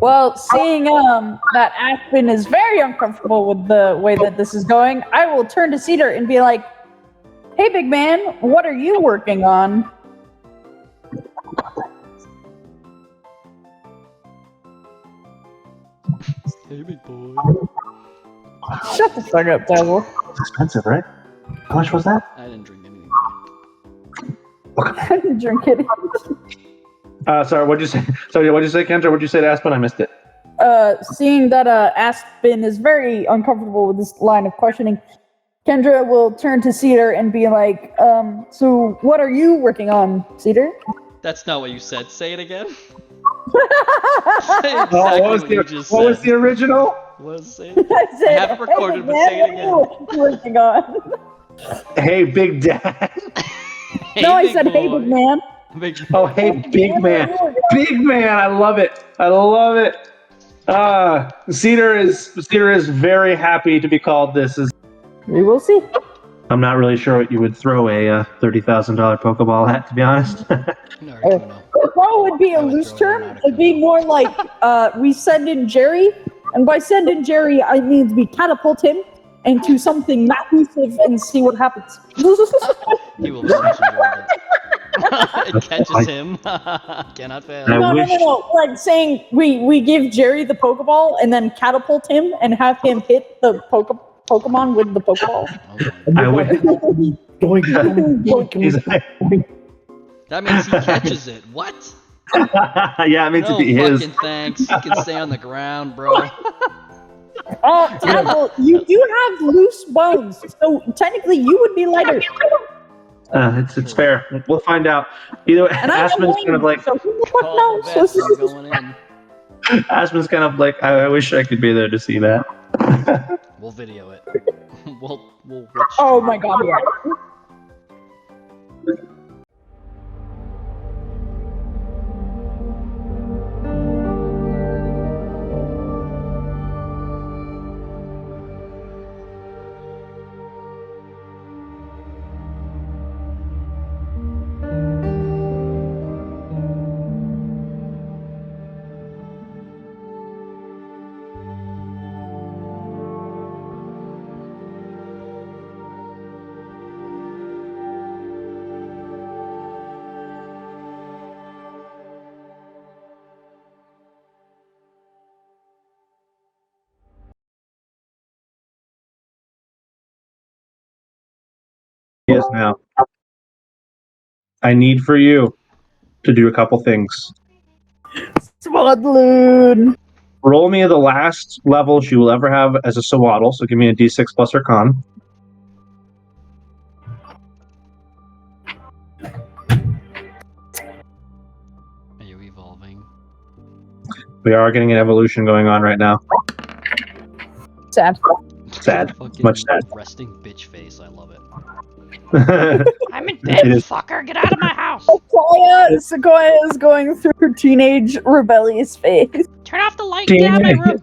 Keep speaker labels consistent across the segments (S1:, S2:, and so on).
S1: Well, seeing that Aspen is very uncomfortable with the way that this is going, I will turn to Cedar and be like, "Hey, big man, what are you working on?"
S2: Hey, big boy.
S1: Shut the fuck up, Devil.
S3: It's expensive, right? How much was that?
S2: I didn't drink anything.
S1: I didn't drink it.
S3: Sorry, what'd you say? Sorry, what'd you say, Kendra? What'd you say to Aspen? I missed it.
S1: Seeing that Aspen is very uncomfortable with this line of questioning, Kendra will turn to Cedar and be like, "So what are you working on, Cedar?"
S2: That's not what you said. Say it again. Say
S3: Oh,
S2: exactly
S3: what
S2: what
S3: was the original?
S2: What was it?
S1: I said,
S2: I have it recorded,
S1: "Hey,
S2: but
S1: man,
S2: say it again.
S1: what are you working on?"
S3: Hey, big dad.
S2: Hey,
S1: No, I
S2: big
S1: said, "Hey,
S2: boy.
S1: big man."
S2: Big
S3: Oh, hey, big man. Big man. I love it. I love it. Cedar is very happy to be called this.
S1: We will see.
S3: I'm not really sure what you would throw a $30,000 Pokeball at, to be honest.
S2: No, Articuno.
S1: Throw would be a
S2: I would
S1: loose
S2: throw it
S1: term.
S2: at
S1: It'd be
S2: Articuno.
S1: more like we send in Jerry, and by send in Jerry, I mean we catapult him into something massive and see what happens.
S2: He will very much enjoy that. It catches him. Cannot fail.
S3: I
S1: No,
S3: wish-
S1: like saying we give Jerry the Pokeball and then catapult him and have him hit the Pokemon with the Pokeball.
S3: I wish. He's like-
S2: That means he catches it. What?
S3: Yeah, it means
S2: No
S3: it'd be his.
S2: fucking thanks. He can stay on the ground, bro.
S1: Oh, Tadpole, you do have loose bones, so technically you would be lighter.
S3: It's fair. We'll find out. Either way,
S1: And I'm
S3: Aspen's kind of like
S1: so who the fuck
S2: Call the
S1: knows?
S2: bets are going in.
S3: Aspen's kind of like I wish I could be there to see that.
S2: We'll video it. we'll
S1: Oh my god, yeah.
S3: Yes, now. I need for you to do a couple things.
S1: Swadloon.
S3: Roll me the last level she will ever have as a Sawaddle, so give me a D6 plus her con.
S2: Are you evolving?
S3: We are getting an evolution going on right now.
S1: Sad.
S3: Sad.
S2: Fucking
S3: Much sad.
S2: resting bitch face. I love it.
S3: It
S2: I'm in bed,
S3: is.
S2: fucker. Get out of my house.
S1: Sequoia is going through teenage rebellious phase.
S2: Turn off the light. Get out of my room.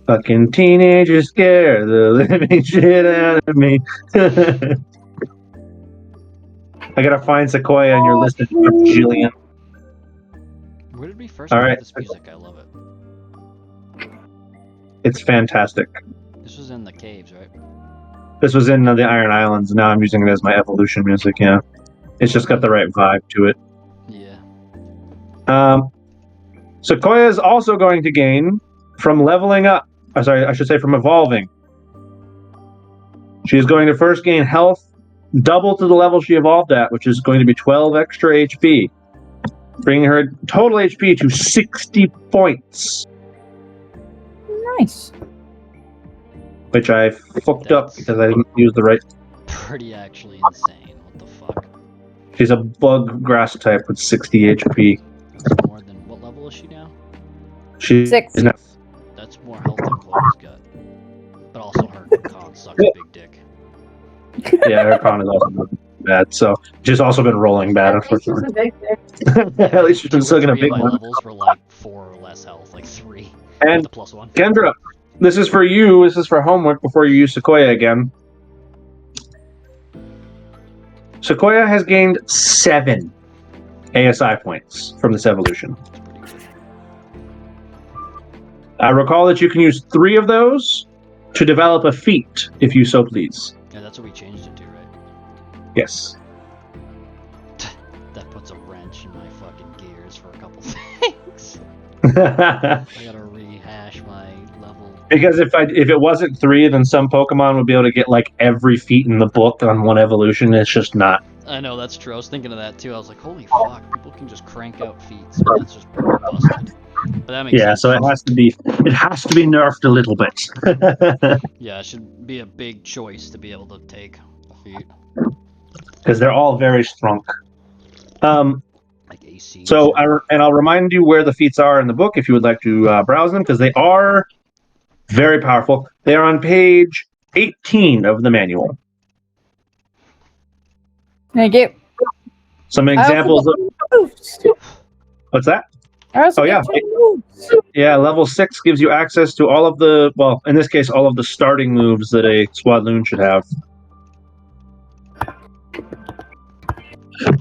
S3: Fucking teenagers scare the living shit out of me. I gotta find Sequoia on your list of Jillian.
S2: Where did we first
S3: All
S2: play
S3: right.
S2: this music? I love it.
S3: It's fantastic.
S2: This was in the caves, right?
S3: This was in the Iron Islands, and now I'm using it as my evolution music, yeah. It's just got the right vibe to it.
S2: Yeah.
S3: Sequoia is also going to gain from leveling up. Sorry, I should say from evolving. She's going to first gain health double to the level she evolved at, which is going to be 12 extra HP, bringing her total HP to 60 points,
S1: Nice.
S3: which I fucked up
S2: That's-
S3: because I didn't use the right.
S2: Pretty actually insane. What the fuck?
S3: She's a bug grass type with 60 HP.
S2: That's more than what level is she now?
S3: She
S1: 6.
S3: is now
S2: That's more health than Chloe's got. But also her con sucks big dick.
S3: yeah, her con is also not bad. So she's also been rolling bad, unfortunately. At least she's been sucking a
S2: Three of
S3: big
S2: my
S3: one.
S2: levels were like 4 or less health, like 3
S3: And
S2: with the +1.
S3: Kendra, this is for you. This is for homework before you use Sequoia again. Sequoia has gained 7 ASI points from this evolution.
S2: That's pretty good.
S3: I recall that you can use 3 of those to develop a feat, if you so please.
S2: Yeah, that's what we changed it to, right?
S3: Yes.
S2: That puts a wrench in my fucking gears for a couple things. I gotta rehash my level.
S3: Because if it wasn't 3, then some Pokemon would be able to get like every feat in the book on one evolution. It's just not.
S2: I know, that's true. I was thinking of that too. I was like, holy fuck, people can just crank out feats, but that's just busted. But that makes sense.
S3: So it has to be nerfed a little bit.
S2: Yeah, it should be a big choice to be able to take a feat.
S3: Because they're all very strong.
S2: Like AC.
S3: I'll remind you where the feats are in the book if you would like to browse them, because they are very powerful. They are on page 18 of the manual.
S1: Thank you.
S3: Some examples of... What's that?
S1: Oh yeah.
S3: Yeah, level 6 gives you access to all of the, well, in this case, all of the starting moves that a Swadloon should have.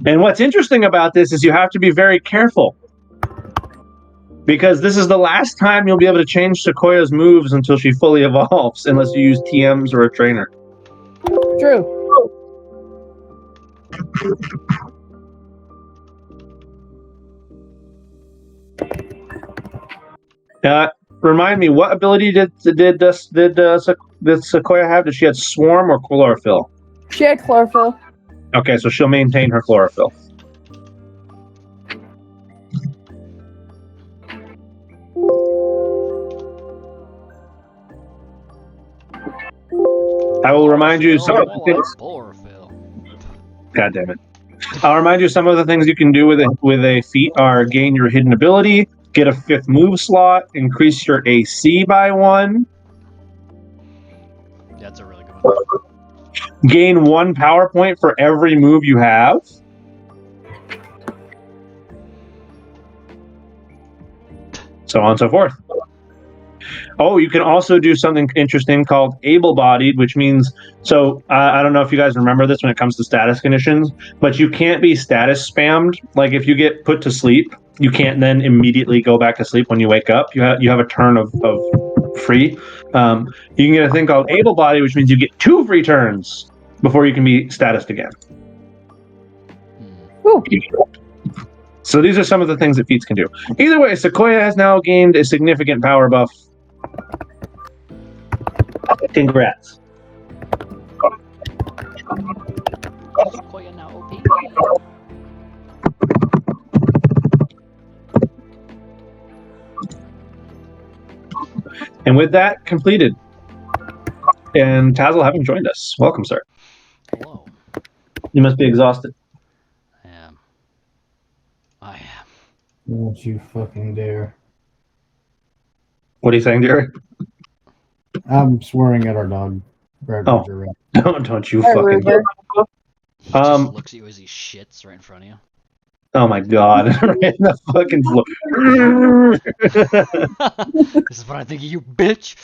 S3: And what's interesting about this is you have to be very careful, because this is the last time you'll be able to change Sequoia's moves until she fully evolves, unless you use TMs or a trainer.
S1: True.
S3: Remind me, what ability did Sequoia have? Did she have Swarm or Chlorophyll?
S1: She had chlorophyll.
S3: Okay, so she'll maintain her Chlorophyll. I will remind you some of the things. God damn it! I'll remind you some of the things you can do with a feat are gain your hidden ability, get a 5th move slot, increase your AC by 1.
S2: Yeah, that's a really good one.
S3: Gain 1 power point for every move you have. So on and so forth. Oh, you can also do something interesting called able-bodied, which means, I don't know if you guys remember this when it comes to status conditions, but you can't be status spammed. Like if you get put to sleep, you can't then immediately go back to sleep when you wake up. You have a turn of free. You can get a thing called able-bodied, which means you get 2 free turns before you can be statused again.
S1: Ooh.
S3: So these are some of the things that feats can do. Either way, Sequoia has now gained a significant power buff. Congrats.
S2: Sequoia now OP.
S3: And with that completed, and Tazzle having joined us. Welcome, sir.
S2: Hello.
S3: You must be exhausted.
S2: I am.
S4: Don't you fucking dare.
S3: What are you saying, Jerry?
S4: I'm swearing at our dog.
S3: Oh. Don't you fucking dare.
S2: He just looks at you as he shits right in front of you.
S3: Oh my god. Right in the fucking floor.
S2: This is what I think of you, bitch.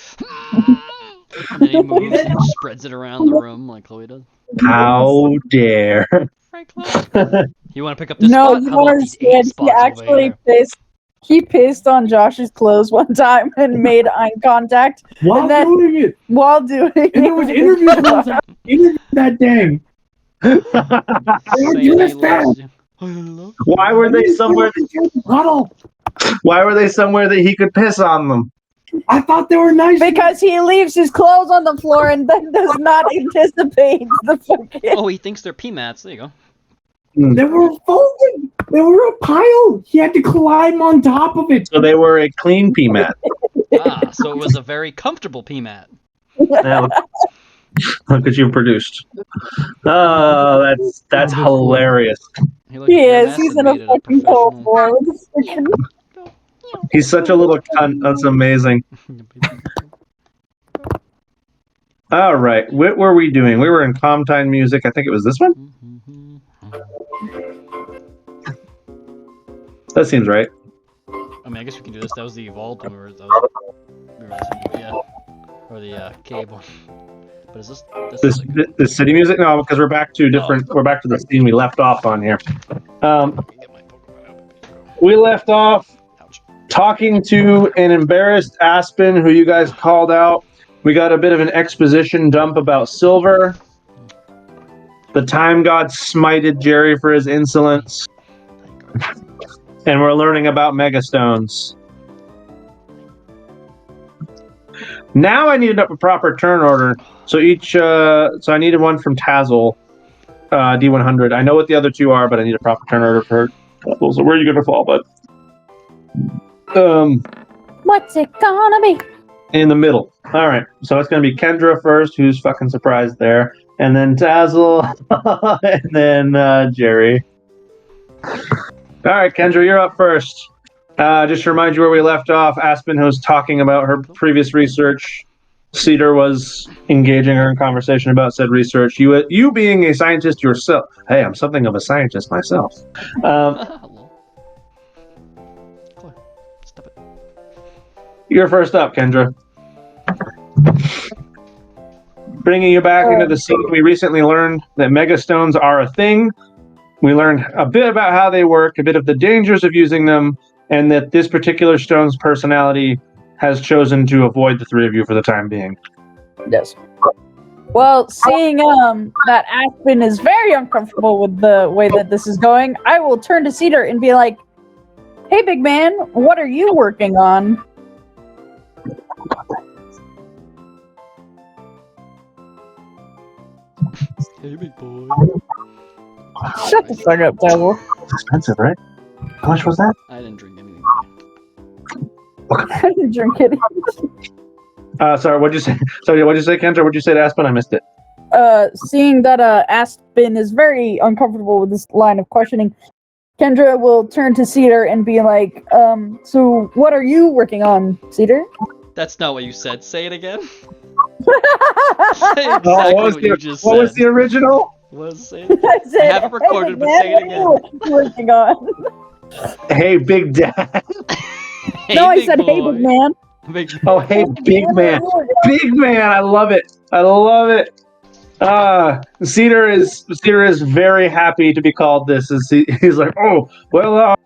S2: And then he moves and spreads it around the room like Chloe does.
S3: How dare.
S2: Right, Chloe? You want to pick up this
S1: No,
S2: spot?
S1: you
S2: How about these 8
S1: understand. He
S2: spots over
S1: actually
S2: here?
S1: pissed on Josh's clothes one time and made eye contact
S4: While doing it!
S1: while doing it.
S4: And there was interviews and I was like, interview that dang.
S2: Saying
S4: you
S2: he
S4: missed
S2: loves
S4: that.
S2: you. I love
S3: Why were they somewhere?
S4: Huddle.
S3: Why were they somewhere that he could piss on them?
S4: I thought they were nice.
S1: Because he leaves his clothes on the floor and then does not anticipate the fucking...
S2: Oh, he thinks they're pea mats. There you go.
S4: They were folded. They were a pile. He had to climb on top of it.
S3: So they were a clean pea mat.
S2: Ah, so it was a very comfortable pea mat.
S3: Yeah, look what you've produced. Oh, that's hilarious.
S1: He is. He's in a fucking cold war with his freaking...
S3: He's such a little cunt. That's amazing. All right, what were we doing? We were in Calm Time Music. I think it was this one. That seems right.
S2: I mean, I guess we can do this. That was the evolved one. We were yeah, or the cave one. But is this
S3: the city music? No, because we're back to different. We're back to the scene we left off on here. We left off talking to an embarrassed Aspen who you guys called out. We got a bit of an exposition dump about Silver. The time god smited Jerry for his insolence. And we're learning about megastones. Now I needed a proper turn order. So so I needed one from Tazzle, D100. I know what the other two are, but I need a proper turn order for Tazzle. So where are you gonna fall, bud?
S1: What's it gonna be?
S3: In the middle. All right. So it's gonna be Kendra first, who's fucking surprised there, and then Tazzle, and then Jerry. All right, Kendra, you're up first. Just to remind you where we left off, Aspen was talking about her previous research. Cedar was engaging her in conversation about said research. You being a scientist yourself. Hey, I'm something of a scientist myself.
S2: Stop it.
S3: You're first up, Kendra. Bringing you back into the scene, we recently learned that megastones are a thing. We learned a bit about how they work, a bit of the dangers of using them, and that this particular stone's personality has chosen to avoid the three of you for the time being.
S1: Yes. Well, seeing that Aspen is very uncomfortable with the way that this is going, I will turn to Cedar and be like, "Hey, big man, what are you working on?"
S2: Hey, big boy.
S1: Shut the fuck up, Tazzle.
S3: It's expensive, right? How much was that?
S2: I didn't drink anything.
S1: I didn't drink it.
S3: Sorry, what'd you say? Sorry, what'd you say, Kendra? What'd you say to Aspen? I missed it.
S1: Seeing that Aspen is very uncomfortable with this line of questioning, Kendra will turn to Cedar and be like, so what are you working on, Cedar?
S2: That's not what you said. Say it again. Say
S3: Oh,
S2: exactly what you just said.
S3: What was the original?
S2: Say it
S1: I
S2: again.
S1: said,
S2: I have it recorded,
S1: "Hey,
S2: but
S1: man,
S2: say it again.
S1: what are you working on?"
S3: Hey, big dad.
S2: Hey,
S1: No, I
S2: big
S1: said, "Hey,
S2: boy.
S1: big man."
S2: Big
S3: Oh, hey, big man. Big man. I love it. I love it. Cedar is very happy to be called this. He's like, oh, well,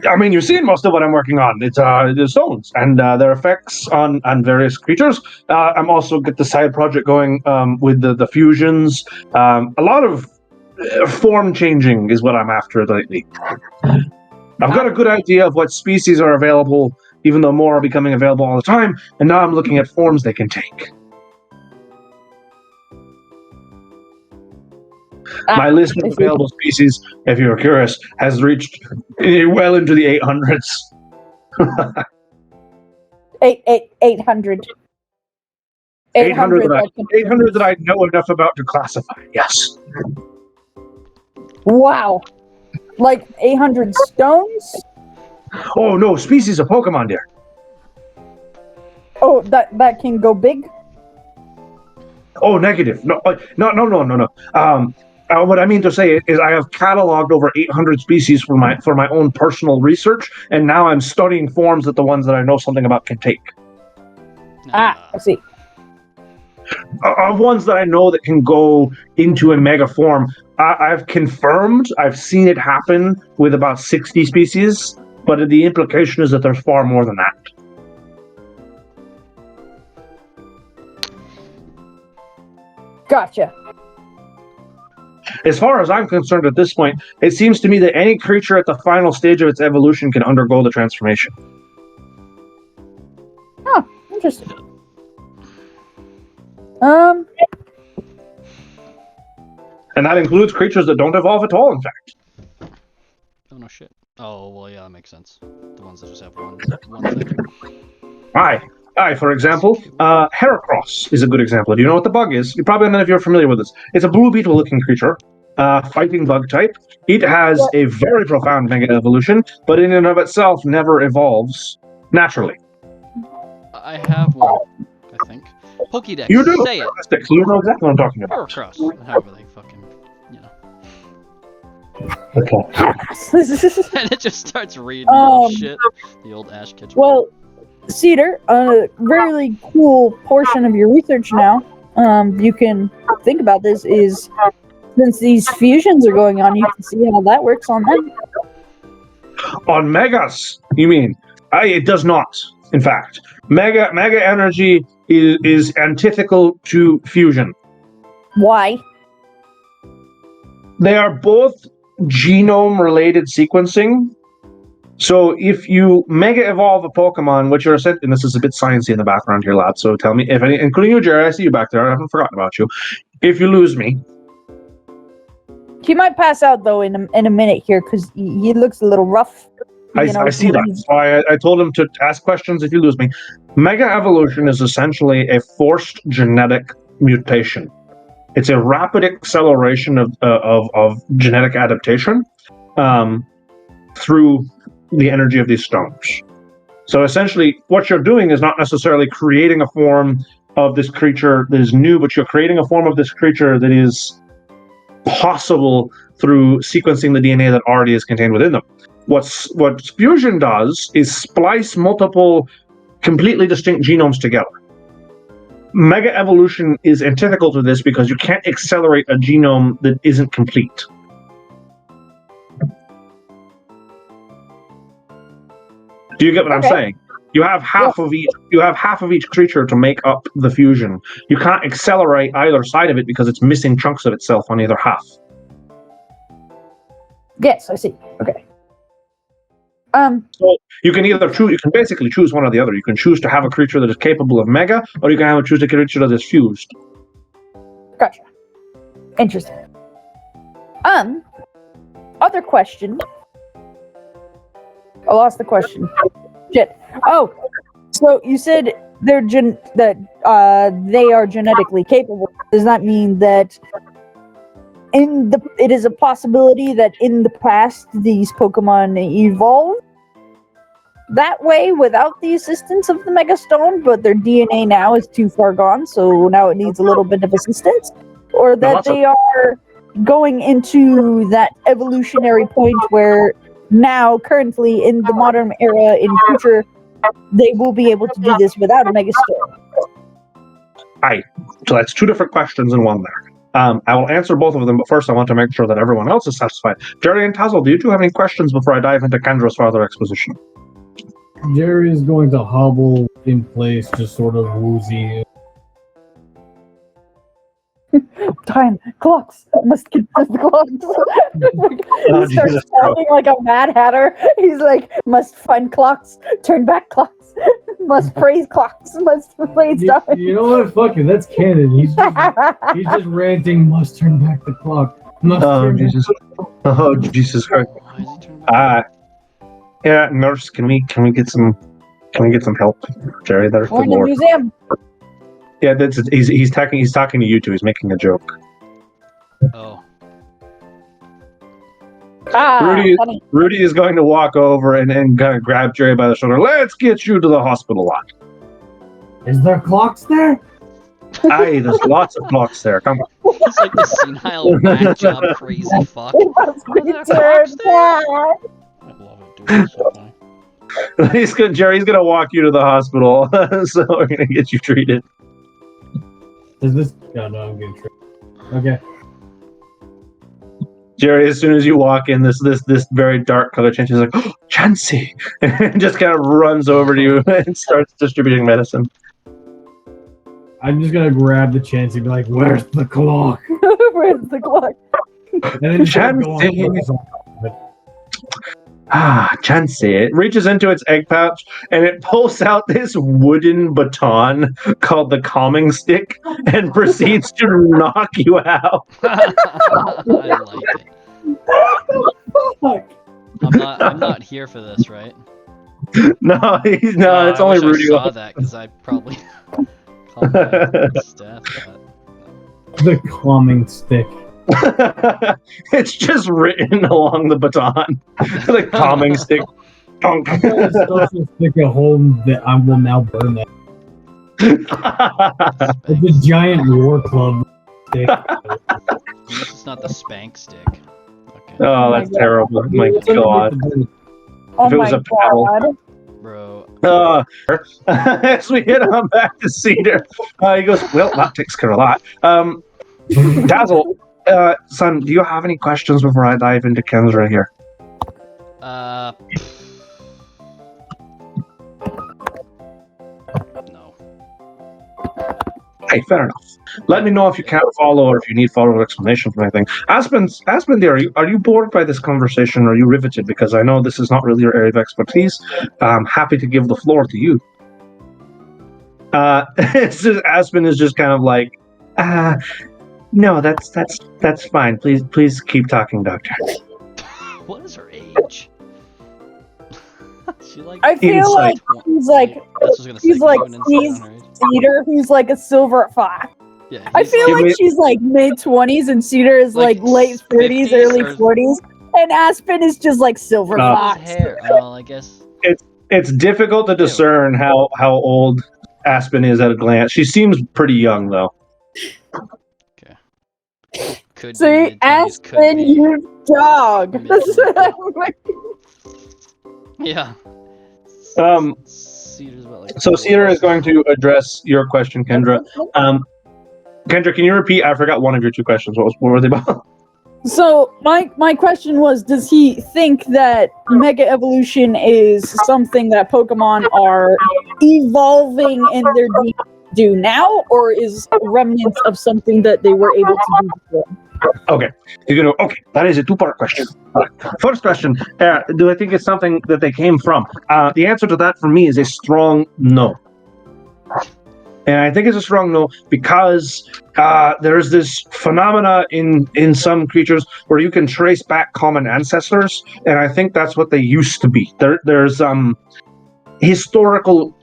S3: I mean, you've seen most of what I'm working on. It's the stones and their effects on various creatures. I'm also get the side project going with the fusions. A lot of form changing is what I'm after lately. I've got a good idea of what species are available, even though more are becoming available all the time, and now I'm looking at forms they can take. My list of available species, if you're curious, has reached well into the 800s.
S1: 800.
S3: 800 that I know enough about to classify, yes.
S1: Wow. Like 800 stones?
S3: Oh no, species of Pokemon, dear.
S1: Oh, that can go big?
S3: Oh, negative. No. What I mean to say is I have cataloged over 800 species for my own personal research, and now I'm studying forms that the ones that I know something about can take.
S1: I see.
S3: Of ones that I know that can go into a mega form, I've confirmed, I've seen it happen with about 60 species, but the implication is that there's far more than that.
S1: Gotcha.
S3: As far as I'm concerned at this point, it seems to me that any creature at the final stage of its evolution can undergo the transformation.
S1: Oh, interesting.
S3: And that includes creatures that don't evolve at all, in fact.
S2: Oh no shit. Oh well, yeah, that makes sense. The ones that just have one thing.
S3: Aye, for example, Heracross is a good example. Do you know what the bug is? You probably none of you are familiar with this. It's a blue beetle-looking creature, fighting bug type. It has a very profound mega evolution, but in and of itself never evolves naturally.
S2: I have one, I think. Pokédex.
S3: You do?
S2: Say it.
S3: Fantastic. So you know exactly what I'm talking about.
S2: Heracross. However they fucking, you know.
S3: Okay.
S2: And it just starts reading off shit. The old Ash Ketchum.
S1: Well, Cedar, a really cool portion of your research now, you can think about this is, since these fusions are going on, you can see how that works on them.
S3: On megas, you mean? It does not. In fact, mega energy is antithetical to fusion.
S1: Why?
S3: They are both genome-related sequencing. So if you mega evolve a Pokemon, which you're and this is a bit sciencey in the background here, lad. So tell me if any, including you, Jerry. I see you back there. I haven't forgotten about you. If you lose me,
S1: He might pass out though in a minute here because he looks a little rough.
S3: I see that. That's why I told him to ask questions if you lose me. Mega evolution is essentially a forced genetic mutation. It's a rapid acceleration of genetic adaptation through the energy of these stones. So essentially, what you're doing is not necessarily creating a form of this creature that is new, but you're creating a form of this creature that is possible through sequencing the DNA that already is contained within them. What fusion does is splice multiple completely distinct genomes together. Mega evolution is antithetical to this because you can't accelerate a genome that isn't complete. Do you get what I'm saying? You have half of each. You have half of each creature to make up the fusion. You can't accelerate either side of it because it's missing chunks of itself on either half.
S1: Yes, I see. Okay.
S3: So you can either choose. You can basically choose one or the other. You can choose to have a creature that is capable of mega, or you can choose a creature that is fused.
S1: Gotcha. Interesting. Other question. I lost the question. Shit. Oh, so you said they are genetically capable. Does that mean that it is a possibility that in the past these Pokemon evolved that way without the assistance of the Mega Stone, but their DNA now is too far gone, so now it needs a little bit of assistance? Or that they are going into that evolutionary point where now, currently, in the modern era, in future, they will be able to do this without a Mega Stone?
S3: Aye. So that's two different questions in one there. I will answer both of them, but first I want to make sure that everyone else is satisfied. Jerry and Tazzle, do you two have any questions before I dive into Kendra's further exposition?
S4: Jerry is going to hobble in place, just sort of woozy.
S1: Time. Clocks. Must get the clocks. He starts talking like a Mad Hatter. He's like, must find clocks, turn back clocks, must praise clocks, must praise time.
S4: You know what? Fuck it. That's canon. He's just ranting, must turn back the clock.
S3: Jesus Christ. Yeah, nurse, can we get some help, Jerry? There's
S1: We're in the museum.
S3: Yeah, he's talking to you two. He's making a joke.
S2: Oh.
S3: Rudy is going to walk over and kind of grab Jerry by the shoulder. Let's get you to the hospital lot.
S4: Is there clocks there?
S3: Aye, there's lots of clocks there. Come on.
S2: It's like the senile whack job crazy fuck. I love it, dude. It's so funny.
S3: Jerry's gonna walk you to the hospital, so we're gonna get you treated.
S4: Is this? No, I'm getting treated. Okay.
S3: Jerry, as soon as you walk in, this very dark color change. He's like, oh, Chansey, and just kind of runs over to you and starts distributing medicine.
S4: I'm just gonna grab the chance and be like, "Where's the clock?"
S1: Where's the clock?
S4: And then just go
S3: Chansey. It reaches into its egg pouch and it pulls out this wooden baton called the calming stick and proceeds to knock you out.
S2: I like it. I'm not here for this, right?
S3: No, it's only Rudy.
S2: I saw that because I probably called that staff.
S4: The calming stick.
S3: It's just written along the baton. The calming stick.
S4: I'm going to stick at home that I will now burn that. It's a giant war club stick.
S2: This is not the spank stick. Okay.
S3: Oh, that's terrible. My God.
S1: Oh
S3: If it was
S1: my
S3: a paddle.
S1: God.
S2: Bro.
S3: As we head on back to Cedar, he goes, well, that takes care of that. Dazzle, son, do you have any questions before I dive into Kendra here?
S2: No.
S3: Hey, fair enough. Let me know if you can't follow or if you need follow-up explanation for anything. Aspen, dear, are you bored by this conversation or are you riveted? Because I know this is not really your area of expertise. I'm happy to give the floor to you. Aspen is just kind of like, no, that's fine. Please keep talking, Doctor.
S2: What is her age? She like.
S1: I feel like he's like Cedar, who's like a silver fox.
S2: Yeah,
S1: I feel like she's like mid-20s and Cedar is like late 30s, early 40s, and Aspen is just like silver fox.
S2: Hair. Well, I guess
S3: it's difficult to discern how old Aspen is at a glance. She seems pretty young though.
S2: Okay. Could
S1: see, Aspen, you dog.
S2: Yeah.
S3: Cedar's about like so Cedar is going to address your question, Kendra. Kendra, can you repeat? I forgot one of your two questions. What were they about?
S1: So my question was, does he think that Mega Evolution is something that Pokemon are evolving in their do now, or is remnants of something that they were able to do before?
S3: Okay, that is a two-part question. First question, do I think it's something that they came from? The answer to that for me is a strong no. And I think it's a strong no because there's this phenomena in some creatures where you can trace back common ancestors, and I think that's what they used to be. There's historical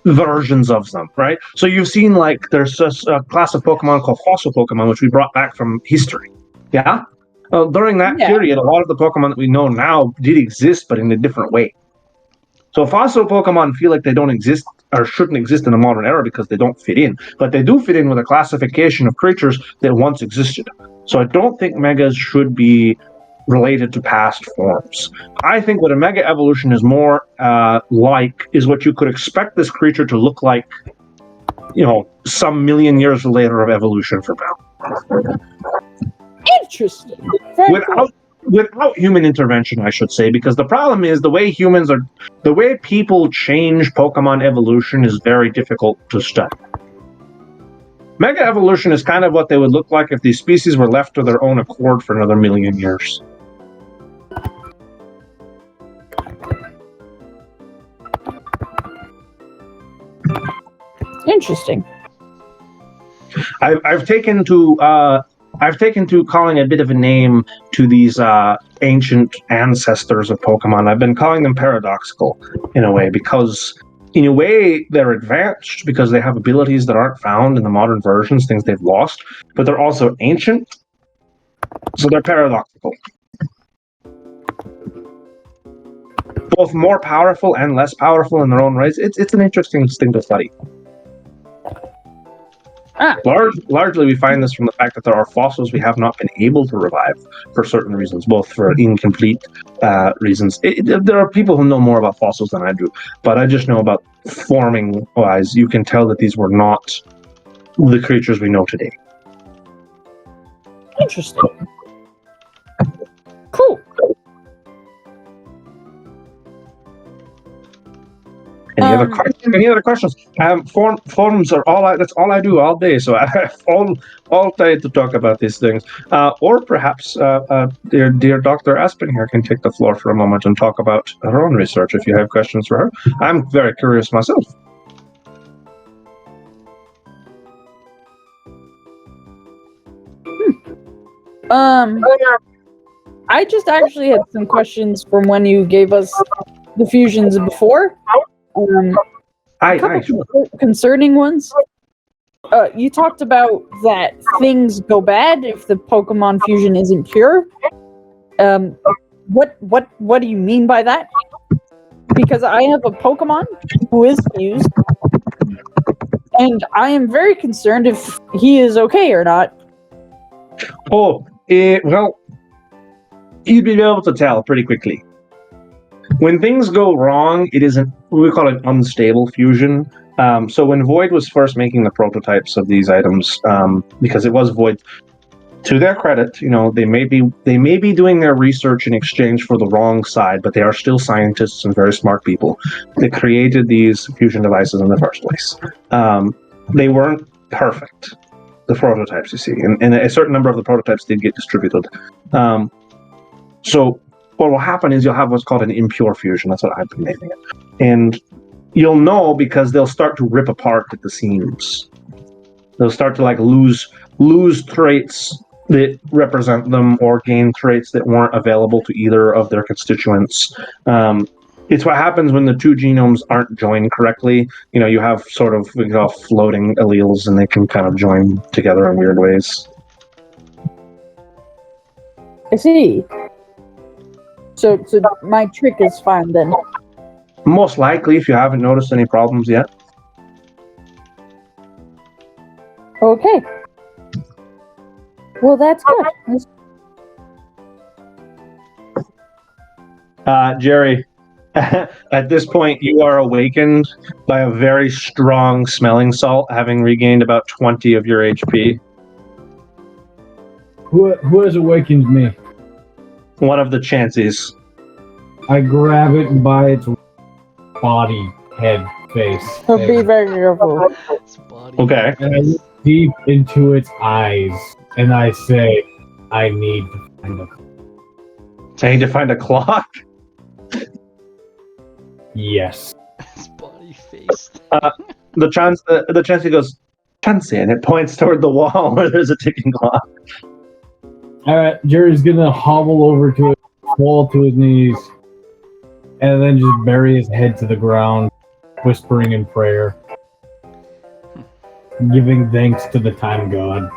S3: versions of them, right? So you've seen like there's a class of Pokemon called fossil Pokemon, which we brought back from history. Yeah? During that period, a lot of the Pokemon that we know now did exist, but in a different way. So fossil Pokemon feel like they don't exist or shouldn't exist in the modern era because they don't fit in. But they do fit in with a classification of creatures that once existed. So I don't think Megas should be related to past forms. I think what a Mega Evolution is more like is what you could expect this creature to look like, some million years later of evolution for now.
S1: Interesting.
S3: Without human intervention, I should say, because the problem is the way people change Pokemon evolution is very difficult to study. Mega Evolution is kind of what they would look like if these species were left to their own accord for another million years.
S1: Interesting.
S3: I've taken to calling a bit of a name to these ancient ancestors of Pokemon. I've been calling them paradoxical in a way because in a way they're advanced because they have abilities that aren't found in the modern versions, things they've lost, but they're also ancient, so they're paradoxical. Both more powerful and less powerful in their own rights. It's an interesting thing to study. Largely, we find this from the fact that there are fossils we have not been able to revive for certain reasons, both for incomplete reasons. There are people who know more about fossils than I do, but I just know about forming-wise. You can tell that these were not the creatures we know today.
S1: Interesting. Cool.
S3: Any other questions? Forums are that's all I do all day. So I have all day to talk about these things. Or perhaps dear Dr. Aspen here can take the floor for a moment and talk about her own research if you have questions for her. I'm very curious myself.
S1: I just actually had some questions from when you gave us the fusions before. A couple concerning ones. You talked about that things go bad if the Pokemon fusion isn't pure. What do you mean by that? Because I have a Pokemon who is fused, and I am very concerned if he is okay or not.
S3: Well, you'd be able to tell pretty quickly. When things go wrong, it isn't, we call it unstable fusion. So when Void was first making the prototypes of these items, because it was Void, to their credit, they may be doing their research in exchange for the wrong side, but they are still scientists and very smart people that created these fusion devices in the first place. They weren't perfect, the prototypes, you see, and a certain number of the prototypes did get distributed. So what will happen is you'll have what's called an impure fusion. That's what I've been naming it. And you'll know because they'll start to rip apart at the seams. They'll start to lose traits that represent them or gain traits that weren't available to either of their constituents. It's what happens when the two genomes aren't joined correctly. You have sort of floating alleles, and they can kind of join together in weird ways.
S1: I see. So my trick is fine then.
S3: Most likely, if you haven't noticed any problems yet.
S1: Okay. Well, that's good.
S3: Jerry, at this point, you are awakened by a very strong smelling salt, having regained about 20 of your HP.
S4: Who has awakened me?
S3: One of the chances.
S4: I grab it by its body, head, face.
S1: So be very careful.
S3: Okay.
S4: And I look deep into its eyes, and I say, I need to find a...
S3: I need to find a clock?
S4: Yes.
S2: His body face.
S3: The Chansey goes, Chansey, and it points toward the wall where there's a ticking clock.
S4: Alright, Jerry's gonna hobble over to it, fall to his knees, and then just bury his head to the ground, whispering in prayer, giving thanks to the time god.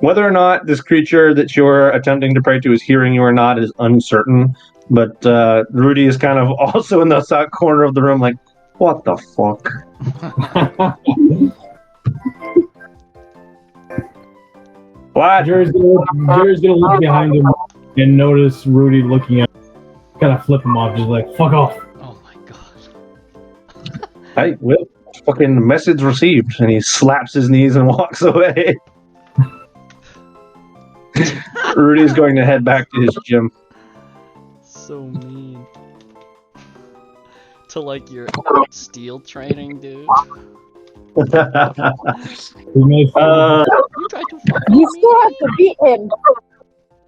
S3: Whether or not this creature that you're attempting to pray to is hearing you or not is uncertain, but Rudy is kind of also in the side corner of the room like, what the fuck? What?
S4: Jerry's gonna look behind him and notice Rudy looking at him, kind of flip him off, just like, fuck off.
S2: Oh my god.
S3: Hey, well, fucking message received, and he slaps his knees and walks away. Rudy's going to head back to his gym.
S2: So mean. To your steel training, dude.
S4: We may find
S2: You tried to fuck
S1: You
S2: me.
S1: still have to beat him.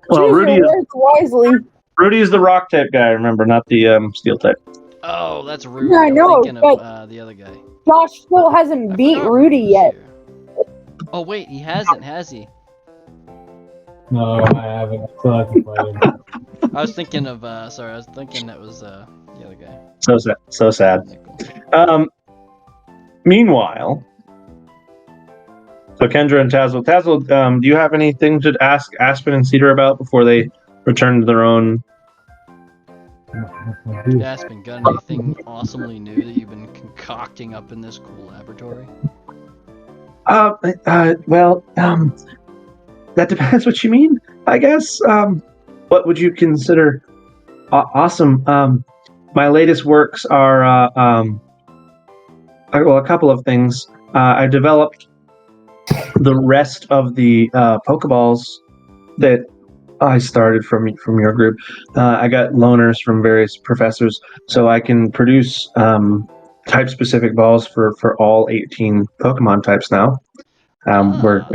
S3: Well,
S1: Choose your words wisely.
S3: Rudy is the rock type guy, remember, not the steel type.
S2: Oh, that's rude.
S1: Yeah, I know,
S2: I'm thinking of the other guy.
S1: Josh still hasn't
S2: I
S1: beat
S2: forgot
S1: Rudy
S2: was
S1: yet.
S2: here. Oh wait, he hasn't, has he?
S4: No, I haven't. I still have to fight him.
S2: I was thinking of sorry, I was thinking that was the other guy.
S3: So sad. So sad.
S2: Nickel.
S3: Meanwhile, so Kendra and Tazzle, do you have anything to ask Aspen and Cedar about before they return to their own?
S2: Aspen, got anything awesomely new that you've been concocting up in this cool laboratory?
S3: Well, that depends what you mean, I guess. What would you consider awesome? My latest works are, well, a couple of things. I developed the rest of the Pokeballs that I started from your group. I got loaners from various professors, so I can produce type-specific balls for all 18 Pokemon types now. We're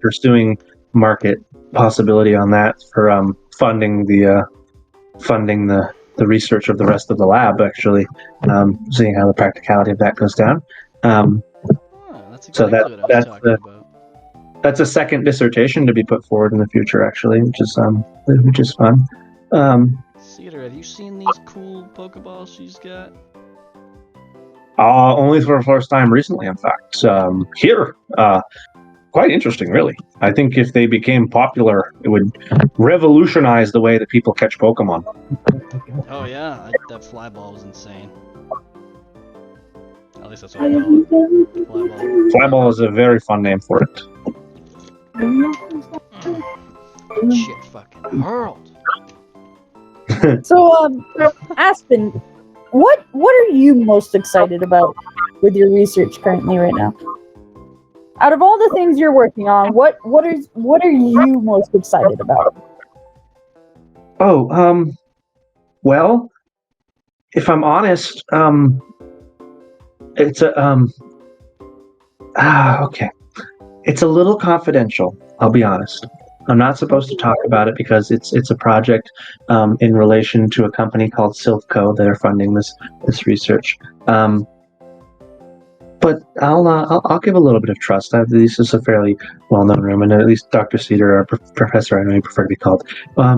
S3: pursuing market possibility on that for funding the research of the rest of the lab. Actually, seeing how the practicality of that goes down.
S2: That's exactly what I was talking about.
S3: That's a second dissertation to be put forward in the future, actually, which is fun.
S2: Cedar, have you seen these cool Pokeballs she's got?
S3: Only for the first time recently, in fact. Here, quite interesting, really. I think if they became popular, it would revolutionize the way that people catch Pokemon.
S2: Oh yeah, that fly ball was insane. At least that's what I call it. Fly ball.
S3: Flyball is a very fun name for it.
S2: Shit fucking hurled.
S1: So, Aspen, what are you most excited about with your research currently right now? Out of all the things you're working on, what are you most excited about?
S3: Oh, well, if I'm honest, it's a okay. It's a little confidential. I'll be honest. I'm not supposed to talk about it because it's a project in relation to a company called Silphco that are funding this research. But I'll give a little bit of trust. This is a fairly well-known room, and at least Dr. Cedar, or Professor, I know you prefer to be called.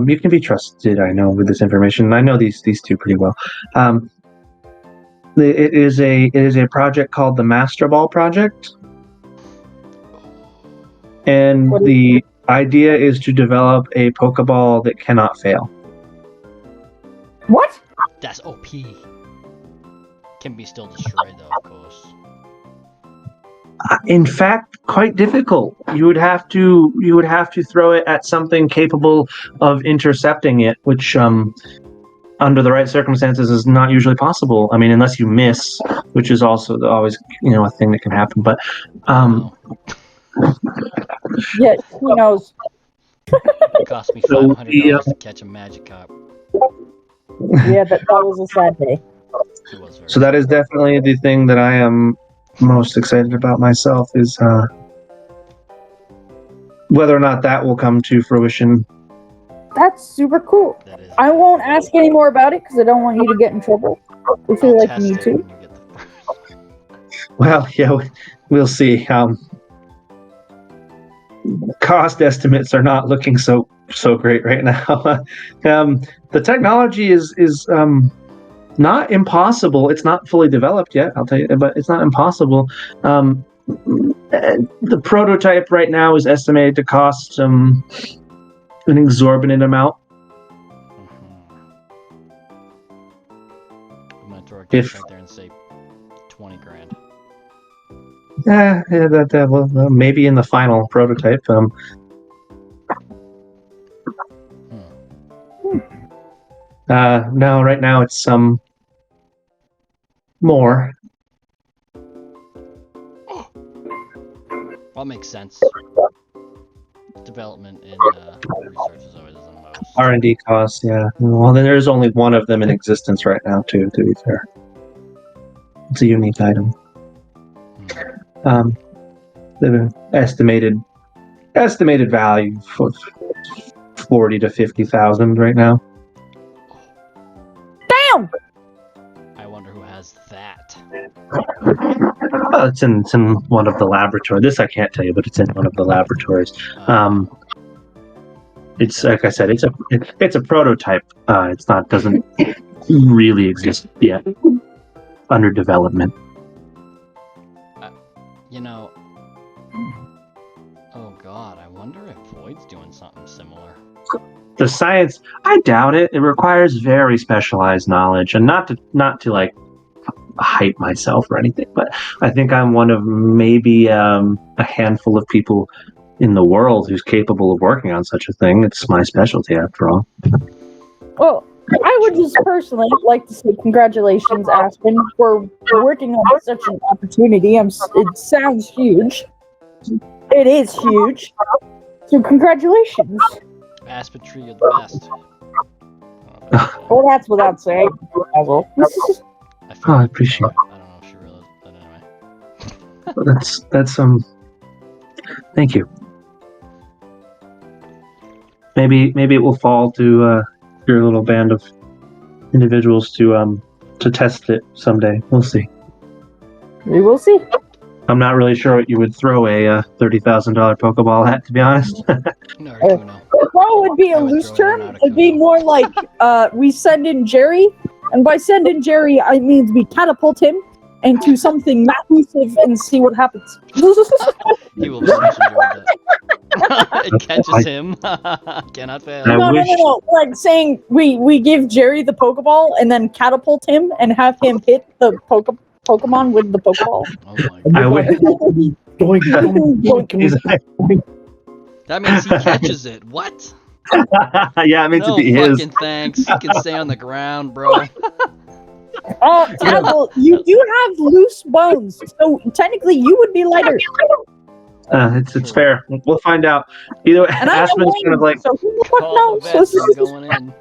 S3: You can be trusted, I know, with this information. I know these two pretty well. It is a project called the Master Ball Project, and the idea is to develop a Pokeball that cannot fail.
S1: What?
S2: That's OP. Can be still destroyed though, of course.
S3: In fact, quite difficult. You would have to throw it at something capable of intercepting it, which under the right circumstances is not usually possible. I mean, unless you miss, which is also always a thing that can happen. But
S1: yeah, who knows?
S2: It cost me $500 to catch a Magikarp.
S1: Yeah, that was a sad day.
S2: It was very
S3: So that is definitely the thing that I am most excited about myself, is whether or not that will come to fruition.
S1: That's super cool.
S2: That is.
S1: I won't ask any more about it because I don't want you to get in trouble. I feel like you need to.
S3: Well, yeah, we'll see. Cost estimates are not looking so great right now. The technology is not impossible. It's not fully developed yet, I'll tell you, but it's not impossible. The prototype right now is estimated to cost an exorbitant amount.
S2: I'm gonna throw a case right there and say 20 grand.
S3: Well, maybe in the final prototype. No, right now it's some more.
S2: Well, makes sense. Development and research is always the most.
S3: R&D costs, yeah. Well, then there's only one of them in existence right now, too, to be fair. It's a unique item. The estimated value for 40 to 50,000 right now.
S1: Damn!
S2: I wonder who has that.
S3: It's in one of the laboratories. This I can't tell you, but it's in one of the laboratories. It's like I said, it's a prototype. Doesn't really exist yet. Under development.
S2: Oh god, I wonder if Void's doing something similar.
S3: The science, I doubt it. It requires very specialized knowledge, and not to like hype myself or anything, but I think I'm one of maybe a handful of people in the world who's capable of working on such a thing. It's my specialty, after all.
S1: Well, I would just personally like to say congratulations, Aspen, for working on such an opportunity. It sounds huge. It is huge. So congratulations.
S2: Aspen Tree, you're the best.
S1: Well, that's without saying.
S3: I appreciate it.
S2: I don't know if she realized, but anyway.
S3: That's thank you. Maybe it will fall to your little band of individuals to test it someday. We'll see.
S1: We will see.
S3: I'm not really sure what you would throw a $30,000 Pokeball at, to be honest.
S2: No, Articuno.
S1: Well, would be a loose term. It'd be more like we send in Jerry, and by send in Jerry, I mean we catapult him into something massive and see what happens.
S2: He will very much enjoy that. It catches him. Cannot fail.
S1: No. Like saying we give Jerry the Pokeball and then catapult him and have him hit the Pokemon with the Pokeball.
S2: Oh my
S3: God.
S2: That means he catches it. What?
S3: Yeah, it means
S2: no
S3: to be his.
S2: fucking thanks. He can stay on the ground, bro.
S1: Tackle, you do have loose bones, so technically you would be lighter.
S3: It's fair. We'll find out. Either
S1: And I'm
S3: Aspen's kind of like
S1: so who the fuck
S2: Call the
S1: knows?
S2: vets, I'm going in.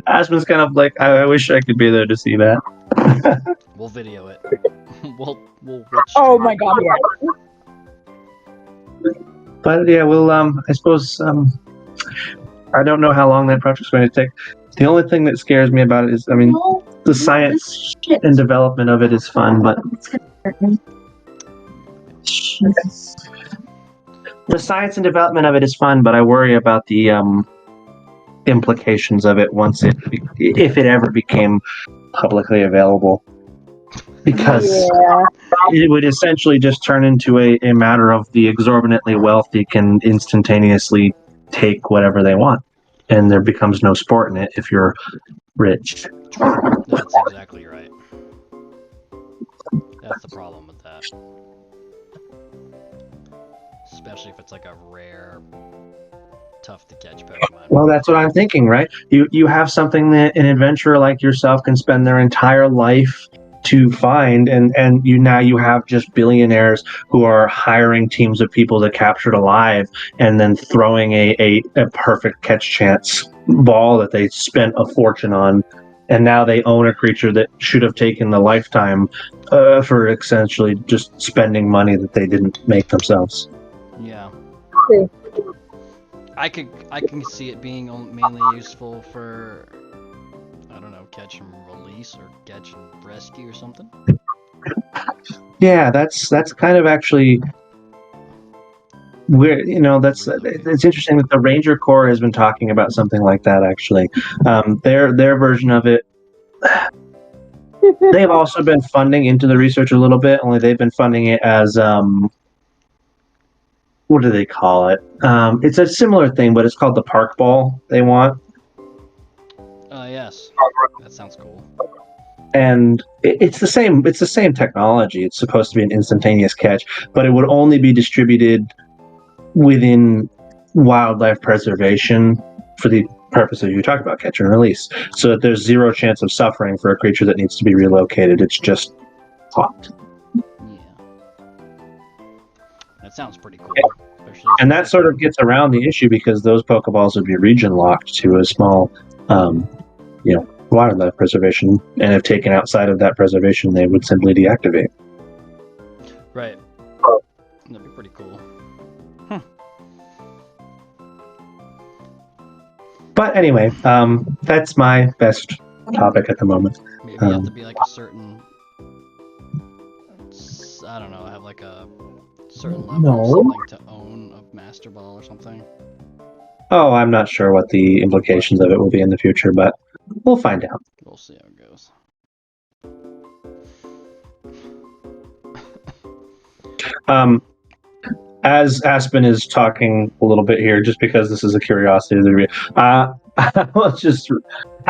S3: Aspen's kind of like I wish I could be there to see that.
S2: We'll video it. we'll
S1: Oh my god, yeah.
S3: But yeah, we'll I suppose I don't know how long that project's going to take. The only thing that scares me about it is, I mean, the science and development of it is fun, but the science and development of it is fun, but I worry about the implications of it once if it ever became publicly available, because it would essentially just turn into a matter of the exorbitantly wealthy can instantaneously take whatever they want, and there becomes no sport in it if you're rich.
S2: That's exactly right. That's the problem with that. Especially if it's like a rare, tough to catch Pokemon.
S3: Well, that's what I'm thinking, right? You have something that an adventurer like yourself can spend their entire life to find, and you have just billionaires who are hiring teams of people to capture it alive and then throwing a perfect catch chance ball that they spent a fortune on, and now they own a creature that should have taken the lifetime for essentially just spending money that they didn't make themselves.
S2: Yeah.
S1: Okay.
S2: I can see it being mainly useful for, I don't know, catch and release or catch and rescue or something.
S3: Yeah, that's kind of actually where, it's interesting that the Ranger Corps has been talking about something like that. Actually, their version of it. They've also been funding into the research a little bit. Only they've been funding it as what do they call it? It's a similar thing, but it's called the Park Ball. They want.
S2: Yes, that sounds cool.
S3: And it's the same. It's the same technology. It's supposed to be an instantaneous catch, but it would only be distributed within wildlife preservation for the purpose of you talk about catch and release, so that there's zero chance of suffering for a creature that needs to be relocated. It's just caught.
S2: Yeah, that sounds pretty cool.
S3: And that sort of gets around the issue because those Pokeballs would be region locked to a small, wildlife preservation, and if taken outside of that preservation, they would simply deactivate.
S2: Right. That'd be pretty cool.
S3: But anyway, that's my best topic at the moment.
S2: Maybe you have to be like a certain, I don't know, have like a certain level or something to own a Master Ball or something.
S3: Oh, I'm not sure what the implications of it will be in the future, but we'll find out.
S2: We'll see how it goes.
S3: As Aspen is talking a little bit here, just because this is a curiosity to the review, I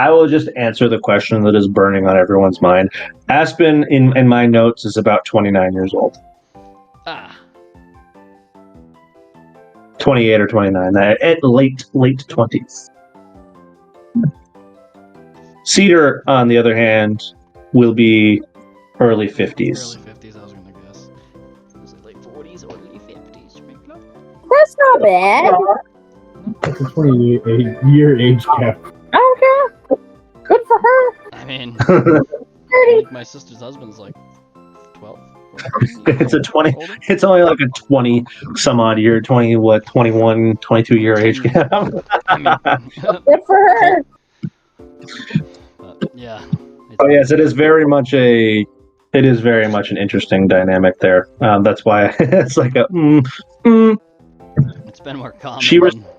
S3: will just answer the question that is burning on everyone's mind. Aspen, in my notes, is about 29 years old. 28 or 29, at late 20s. Cedar, on the other hand, will be early 50s.
S2: Early 50s, I was gonna guess. Was it late 40s or early 50s?
S1: That's not bad.
S4: That's a 28-year age gap.
S1: Okay. Good for her.
S2: I mean, my sister's husband's like 12.
S3: It's a 20. It's only like a 20 some odd year, 21, 22 year age gap.
S1: Good for her.
S2: Yeah.
S3: Oh yes, it is very much an interesting dynamic there. That's why it's like a.
S2: It's been more common.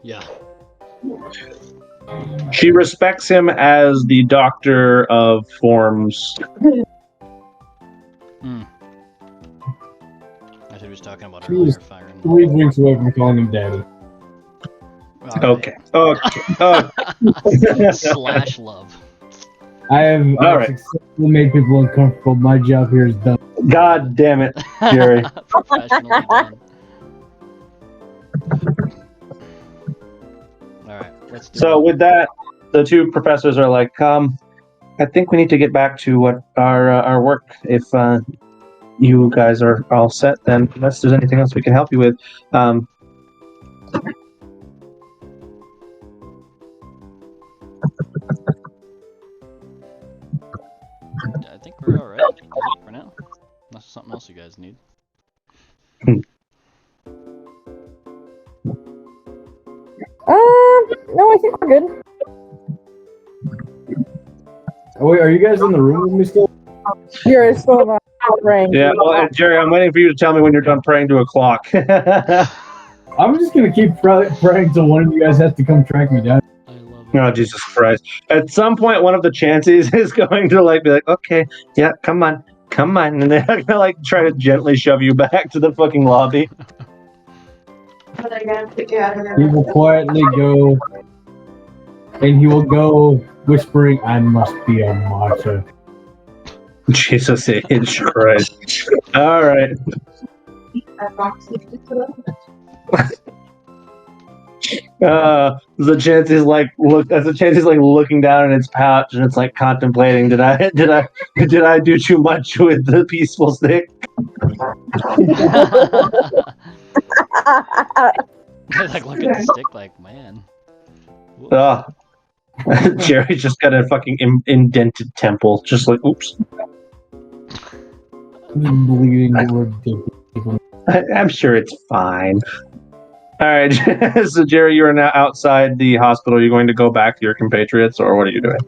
S2: Yeah.
S3: She respects him as the doctor of forms.
S2: I should was talking about earlier firing.
S4: 3 drinks away from calling him daddy.
S2: Right.
S3: Okay.
S2: Slash love.
S4: I have successfully made people uncomfortable. My job here is done.
S3: God damn it, Jerry.
S2: Professionally done. Alright, let's do
S3: So
S2: it.
S3: with that, the two professors are like, I think we need to get back to what our work. If you guys are all set then, unless there's anything else we can help you with.
S2: I think we're alright for now. Unless there's something else you guys need.
S1: No, I think we're good.
S4: Oh, wait, are you guys in the room with me still?
S1: You're still not praying.
S3: Yeah, well, Jerry, I'm waiting for you to tell me when you're done praying to a clock.
S4: I'm just gonna keep praying till one of you guys has to come track me down.
S2: I love it.
S3: Oh, Jesus Christ. At some point, one of the chances is going to be like, okay, yeah, come on. And they're going to try to gently shove you back to the fucking lobby.
S4: He will quietly go, and he will go whispering, "I must be a martyr."
S3: Jesus H. Christ. All right. The chance is looking down in its pouch and it's contemplating, did I do too much with the peaceful stick?
S2: Look at the stick man.
S3: Jerry's just got a fucking indented temple, just oops.
S4: Bleeding ridiculous.
S3: I'm sure it's fine. All right, so Jerry, you are now outside the hospital. Are you going to go back to your compatriots, or what are you doing?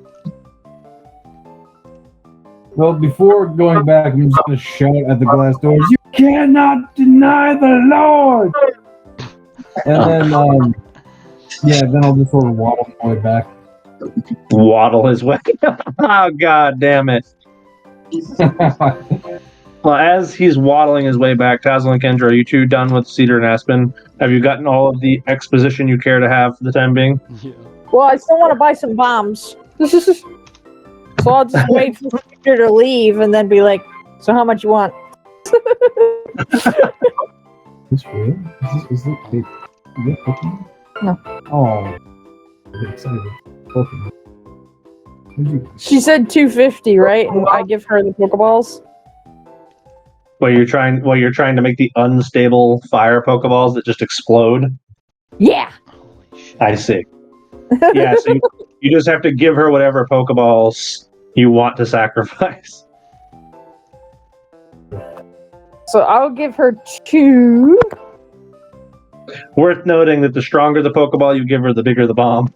S4: Well, before going back, I'm just gonna shout at the glass doors, "You cannot deny the Lord!" And then, then I'll just sort of waddle my way back.
S3: Waddle his way. Oh, God damn it. Well, as he's waddling his way back, Tazzle and Kendra, are you two done with Cedar and Aspen? Have you gotten all of the exposition you care to have for the time being?
S2: Yeah.
S1: Well, I still want to buy some bombs. So I'll just wait for Cedar to leave and then be like, so how much you want?
S4: Is this real? Is it Pokemon?
S1: No.
S4: Oh. I'm excited. Pokemon.
S1: She said 250, right? And I give her the Pokeballs.
S3: Well, you're trying to make the unstable fire Pokeballs that just explode.
S1: Yeah.
S2: Holy shit.
S3: I see. Yeah, so you just have to give her whatever Pokeballs you want to sacrifice.
S1: So I'll give her 2.
S3: Worth noting that the stronger the Pokeball you give her, the bigger the bomb.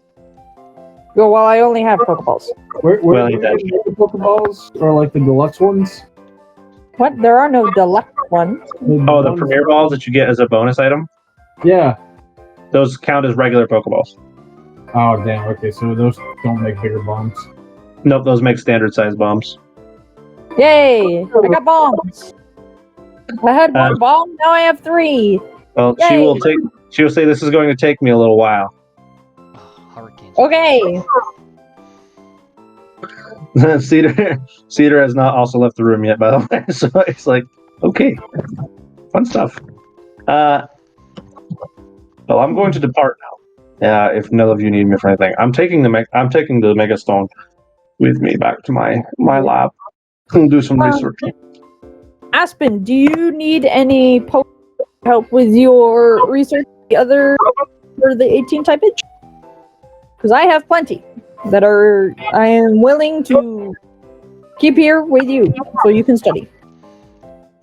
S1: Well, I only have Pokeballs.
S4: Where
S3: Well,
S4: do you get the Pokeballs? Or the deluxe ones?
S1: What? There are no deluxe ones.
S3: Oh, the Premier Balls that you get as a bonus item?
S4: Yeah.
S3: Those count as regular Pokeballs.
S4: Oh, damn. Okay, so those don't make bigger bombs.
S3: Nope, those make standard size bombs.
S1: Yay! I got bombs. I had one bomb, now I have 3.
S3: Well,
S1: Yay.
S3: she'll say this is going to take me a little while.
S2: Oh, hurricanes.
S1: Okay.
S3: Cedar has not also left the room yet, by the way. So it's okay, fun stuff. Well, I'm going to depart now. If none of you need me for anything, I'm taking the Megastone with me back to my lab and do some research.
S1: Aspen, do you need any help with your research? The other for the 18 type itch? Because I have plenty that I am willing to keep here with you so you can study.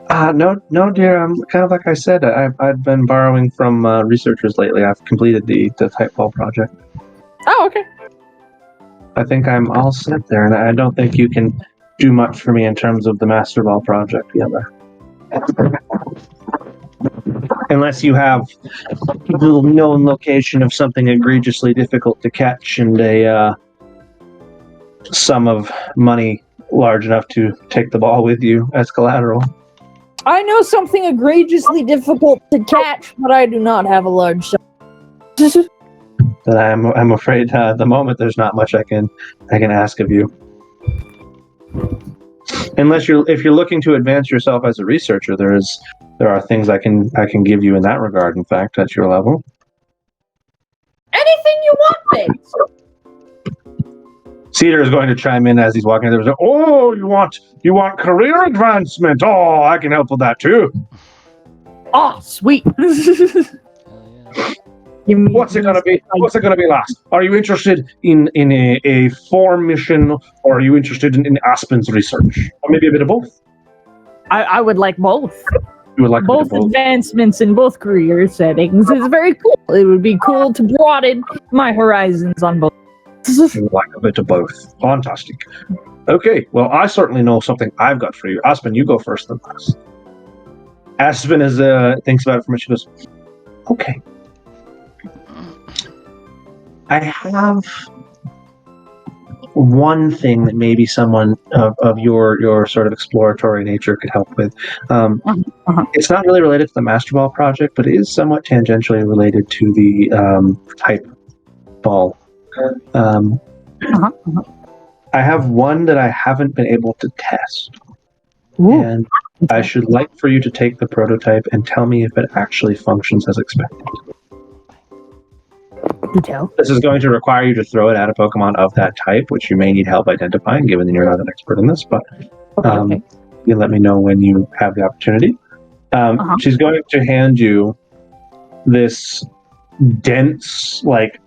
S3: No, dear. I'm kind of like I said. I've been borrowing from researchers lately. I've completed the type ball project.
S1: Oh, okay.
S3: I think I'm all set there, and I don't think you can do much for me in terms of the Master Ball project together. Unless you have the known location of something egregiously difficult to catch and a sum of money large enough to take the ball with you as collateral.
S1: I know something egregiously difficult to catch, but I do not have a large sum.
S3: Then I'm afraid at the moment there's not much I can ask of you. Unless if you're looking to advance yourself as a researcher, there are things I can give you in that regard. In fact, at your level.
S1: Anything you want, babes.
S3: Cedar is going to chime in as he's walking there. Oh, you want career advancement? Oh, I can help with that too.
S1: Oh, sweet.
S3: What's it gonna be? What's it gonna be last? Are you interested in a farm mission, or are you interested in Aspen's research, or maybe a bit of both?
S1: I would like both.
S3: You would like
S1: Both
S3: a bit of both.
S1: advancements in both career settings is very cool. It would be cool to broaden my horizons on both.
S3: You would like a bit of both. Fantastic. Okay, well, I certainly know something I've got for you. Aspen, you go first then last. Aspen thinks about it for a minute. She goes, okay. I have one thing that maybe someone of your sort of exploratory nature could help with. It's not really related to the Master Ball project, but it is somewhat tangentially related to the type ball. I have one that I haven't been able to test.
S1: Ooh.
S3: And I should like for you to take the prototype and tell me if it actually functions as expected.
S1: Do tell.
S3: This is going to require you to throw it at a Pokemon of that type, which you may need help identifying, given that you're not an expert in this, but
S1: Okay.
S3: you let me know when you have the opportunity. She's going to hand you this dense, like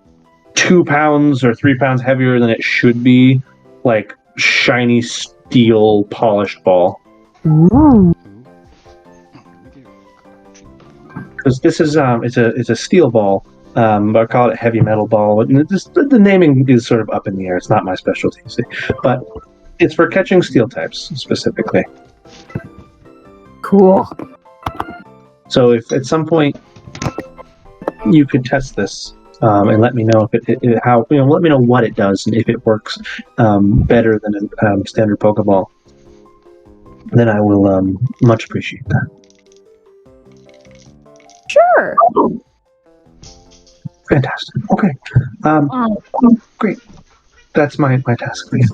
S3: 2 pounds or 3 pounds heavier than it should be, like shiny steel polished ball.
S1: Ooh.
S3: Because this is it's a steel ball. But I call it heavy metal ball. And the naming is sort of up in the air. It's not my specialty, see. But it's for catching steel types specifically.
S1: Cool.
S3: So if at some point you could test this and let me know if let me know what it does and if it works better than a standard Pokeball, then I will much appreciate that.
S1: Sure.
S3: Fantastic. Okay. Great. That's my task for you.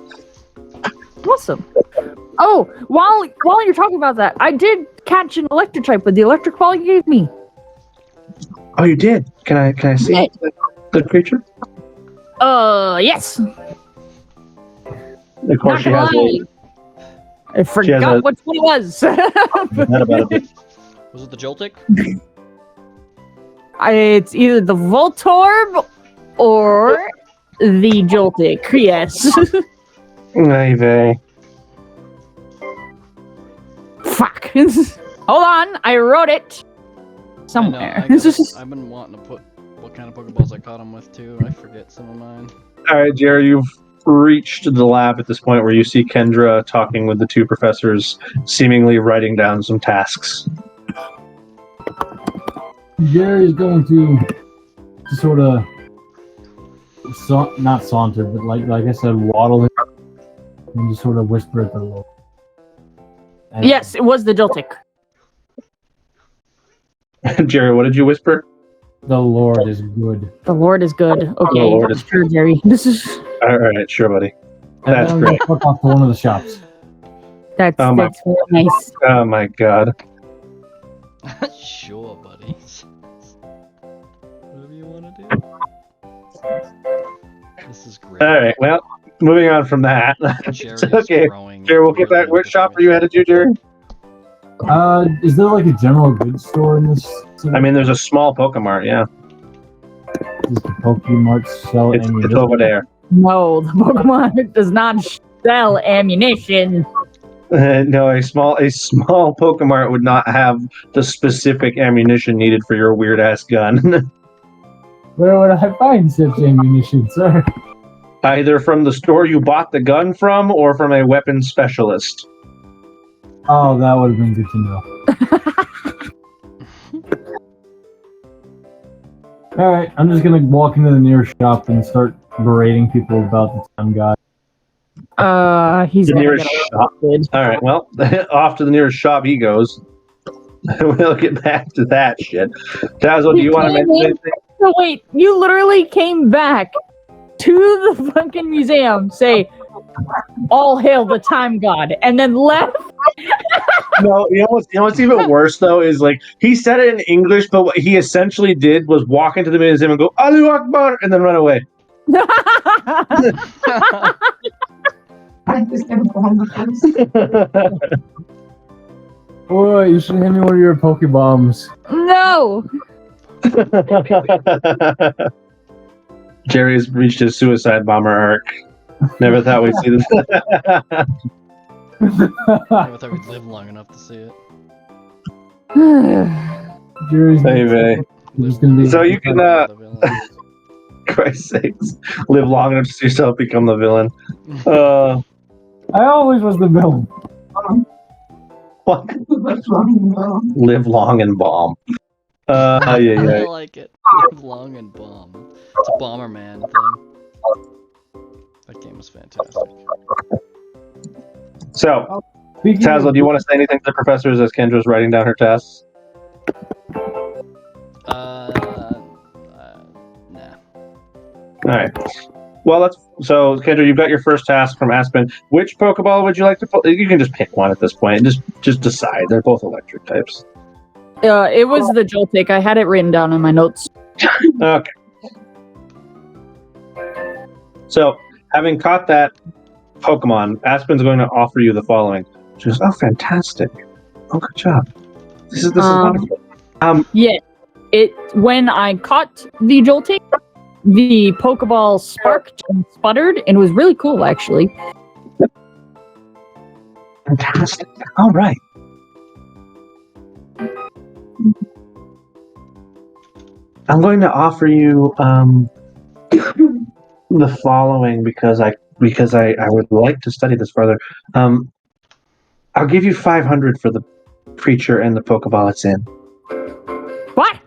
S1: Awesome. Oh, while you're talking about that, I did catch an electric type with the electric ball you gave me.
S3: Oh, you did? Can I see
S1: Yeah.
S3: the creature?
S1: Yes.
S3: Of course, she has
S1: I forgot which one it was.
S3: Not about a bit.
S2: Was it the Joltik?
S1: It's either the Voltorb or the Joltik. Yes.
S3: Ivy.
S1: Fuck. Hold on, I wrote it somewhere.
S2: I've been wanting to put what kind of Pokeballs I caught him with too. I forget some of mine.
S3: All right, Jerry, you've reached the lab at this point where you see Kendra talking with the two professors, seemingly writing down some tasks.
S4: Jerry's going to sort of not saunter, but like I said, waddle it and just sort of whisper at the Lord. And
S1: Yes, it was the Joltik.
S3: Jerry, what did you whisper?
S4: the Lord is good.
S1: The Lord is good. Okay,
S3: The Lord is
S1: sure, Jerry. This is
S3: All right, sure, buddy.
S4: And
S3: That's
S4: then I'm
S3: great.
S4: gonna fuck off to one of the shops.
S1: that's
S3: Oh my-
S1: that's really nice.
S3: Oh my god.
S2: Sure, buddy. Whatever you want to do. This is great.
S3: All right, well, moving on from that.
S2: Jerry is
S3: Okay,
S2: growing
S3: Jerry, we'll get that. Which shop are you headed to, Jerry?
S4: Is there like a general goods store in this city?
S3: I mean, there's a small Pokemart, yeah.
S4: Does the Pokemart sell
S3: It's
S4: ammunition?
S3: over there.
S1: No, the Pokemon does not sell ammunition.
S3: No, a small Pokemart would not have the specific ammunition needed for your weird ass gun.
S4: Where would I find such ammunition, sir?
S3: Either from the store you bought the gun from or from a weapons specialist.
S4: Oh, that would have been good to know. Alright, I'm just gonna walk into the nearest shop and start berating people about the time god.
S1: He's
S3: The
S1: gonna
S3: nearest
S1: get
S3: shop.
S1: arrested.
S3: All right, well, off to the nearest shop he goes. We'll get back to that shit. Dazzle, do you want to mention anything?
S1: No, wait, you literally came back to the fucking museum, say, all hail the time god, and then left.
S3: No, you know what's even worse though is like he said it in English, but what he essentially did was walk into the museum and go Allahu Akbar and then run away.
S4: Boy, you should hand me one of your Pokebombs.
S1: No.
S3: Jerry's reached his suicide bomber arc. Never thought we'd see this.
S2: Never thought we'd live long enough to see it.
S4: Jerry's
S3: Hey,
S4: just gonna be.
S3: So you can,
S2: The villain.
S3: Christ's sakes, live long enough to see yourself become the villain.
S4: I always was the villain.
S3: What? Live long and bomb. Yeah.
S2: I like it. Live long and bomb. It's a Bomberman thing. That game was fantastic.
S3: So,
S4: Speaking
S3: Tazla,
S4: of-
S3: do you want to say anything to the professors as Kendra's writing down her tests?
S2: Nah.
S3: All right. Well, so Kendra, you've got your first task from Aspen. Which Pokeball would you like to pull? You can just pick one at this point and just decide. They're both electric types.
S1: It was the Joltik. I had it written down in my notes.
S3: Okay. So, having caught that Pokemon, Aspen's going to offer you the following. She goes, "Oh, fantastic! Oh, good job. This is wonderful."
S1: Yeah. When I caught the Joltik, the Pokeball sparked and sputtered, and it was really cool, actually.
S3: Fantastic. All right. I'm going to offer you the following because I would like to study this further. I'll give you 500 for the creature and the Pokeball it's in
S1: What?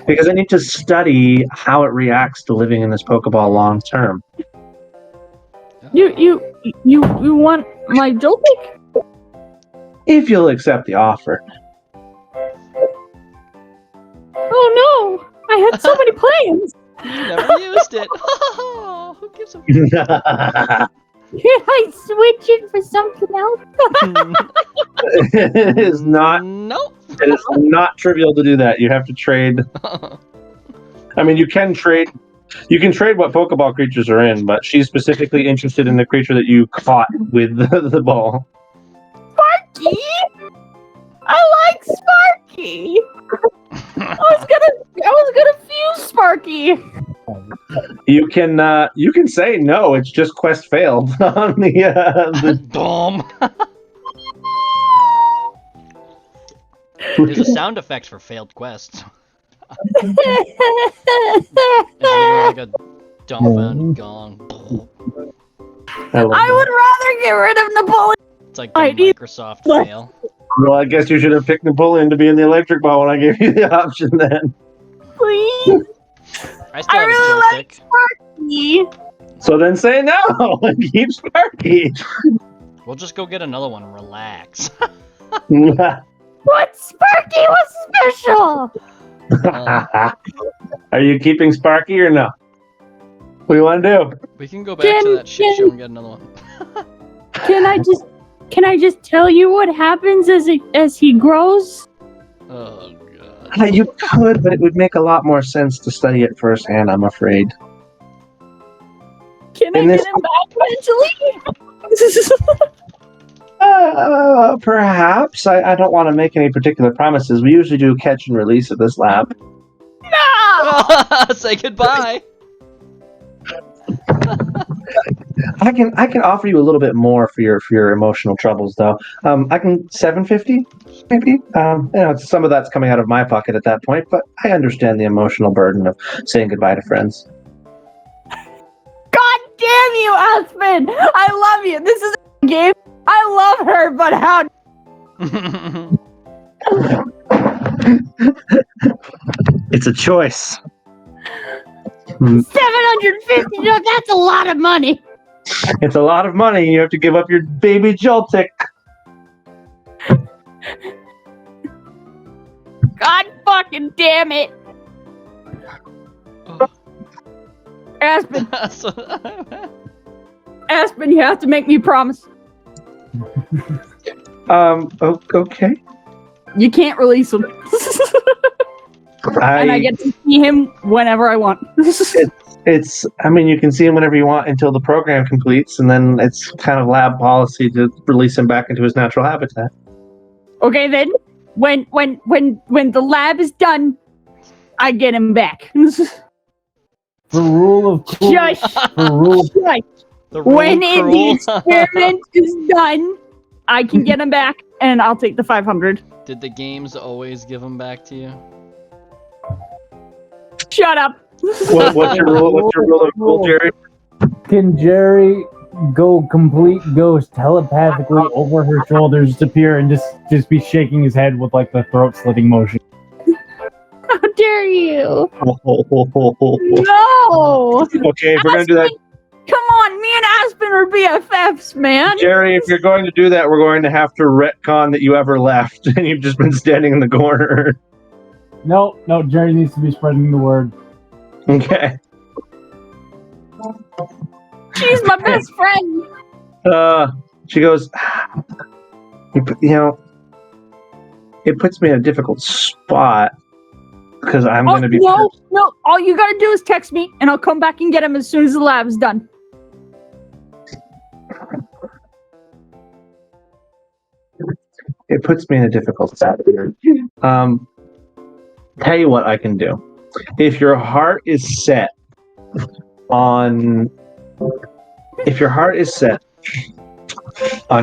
S3: because I need to study how it reacts to living in this Pokeball long term.
S1: You want my Joltik?
S3: If you'll accept the offer.
S1: Oh no! I had so many plans.
S2: You never used it. Who gives a
S1: Can I switch it for something else?
S3: It is not.
S2: Nope.
S3: It is not trivial to do that. You have to trade. I mean, you can trade. You can trade what Pokeball creatures are in, but she's specifically interested in the creature that you caught with the ball.
S1: Sparky? I like Sparky. I was gonna fuse Sparky.
S3: You can say no. It's just quest failed on the
S2: Boom. There's a sound effect for failed quests. It's literally like a dumbfounded gong.
S3: I love
S1: I
S3: that.
S1: would rather get rid of Napoleon.
S2: It's like the
S1: I need-
S2: Microsoft fail.
S3: Well, I guess you should have picked Napoleon to be in the electric ball when I gave you the option then.
S1: Please.
S2: I still
S1: I
S2: have
S1: really
S2: a
S1: like
S2: joystick.
S1: Sparky.
S3: So then say no and keep Sparky.
S2: We'll just go get another one. Relax.
S1: What Sparky was special?
S3: Are you keeping Sparky or no? What do you want to do?
S2: We can go back to that shit show and get another one.
S1: Can I just tell you what happens as he grows?
S2: Oh god.
S3: You could, but it would make a lot more sense to study it firsthand, I'm afraid.
S1: Can I
S3: In this-
S1: get him back eventually?
S3: Perhaps. I don't want to make any particular promises. We usually do catch and release at this lab.
S1: No!
S2: Say goodbye.
S3: I can offer you a little bit more for your emotional troubles, though. I can $750, maybe. Some of that's coming out of my pocket at that point, but I understand the emotional burden of saying goodbye to friends.
S1: God damn you, Aspen! I love you. This is a game. I love her, but how?
S3: It's a choice.
S1: $750. That's a lot of money.
S3: It's a lot of money. You have to give up your baby Joltik.
S1: God fucking damn it, Aspen! Aspen, you have to make me a promise.
S3: Okay.
S1: You can't release him. And I get to see him whenever I want.
S3: I mean, you can see him whenever you want until the program completes, and then it's kind of lab policy to release him back into his natural habitat.
S1: Okay, then when the lab is done, I get him back.
S4: For rule of cool.
S1: Shush.
S4: For rule.
S1: Shush.
S2: The rule
S1: When the
S2: cruel.
S1: experiment is done, I can get him back, and I'll take the 500.
S2: Did the games always give them back to you?
S1: Shut up.
S3: What's your rule? What's your rule of cool, Jerry?
S4: Can Jerry go complete ghost telepathically over her shoulders, disappear, and just be shaking his head with like the throat slitting motion?
S1: How dare you? No.
S3: Okay, if we're gonna do that,
S1: Come on, me and Aspen are BFFs, man.
S3: Jerry, if you're going to do that, we're going to have to retcon that you ever left, and you've just been standing in the corner.
S4: No, Jerry needs to be spreading the word.
S3: Okay.
S1: She's my best friend.
S3: She goes, it puts me in a difficult spot because I'm going to be.
S1: No. All you gotta do is text me, and I'll come back and get him as soon as the lab's done.
S3: It puts me in a difficult spot here. Tell you what I can do. If your heart is set on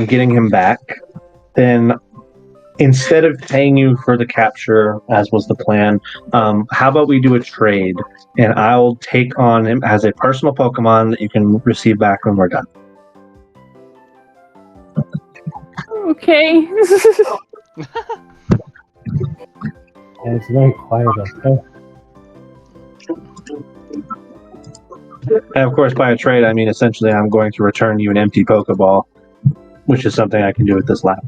S3: getting him back, then instead of paying you for the capture, as was the plan, how about we do a trade, and I'll take on him as a personal Pokemon that you can receive back when we're done.
S1: Okay.
S4: And it's very quiet up there.
S3: And of course, by a trade, I mean essentially I'm going to return you an empty Pokeball, which is something I can do with this lab.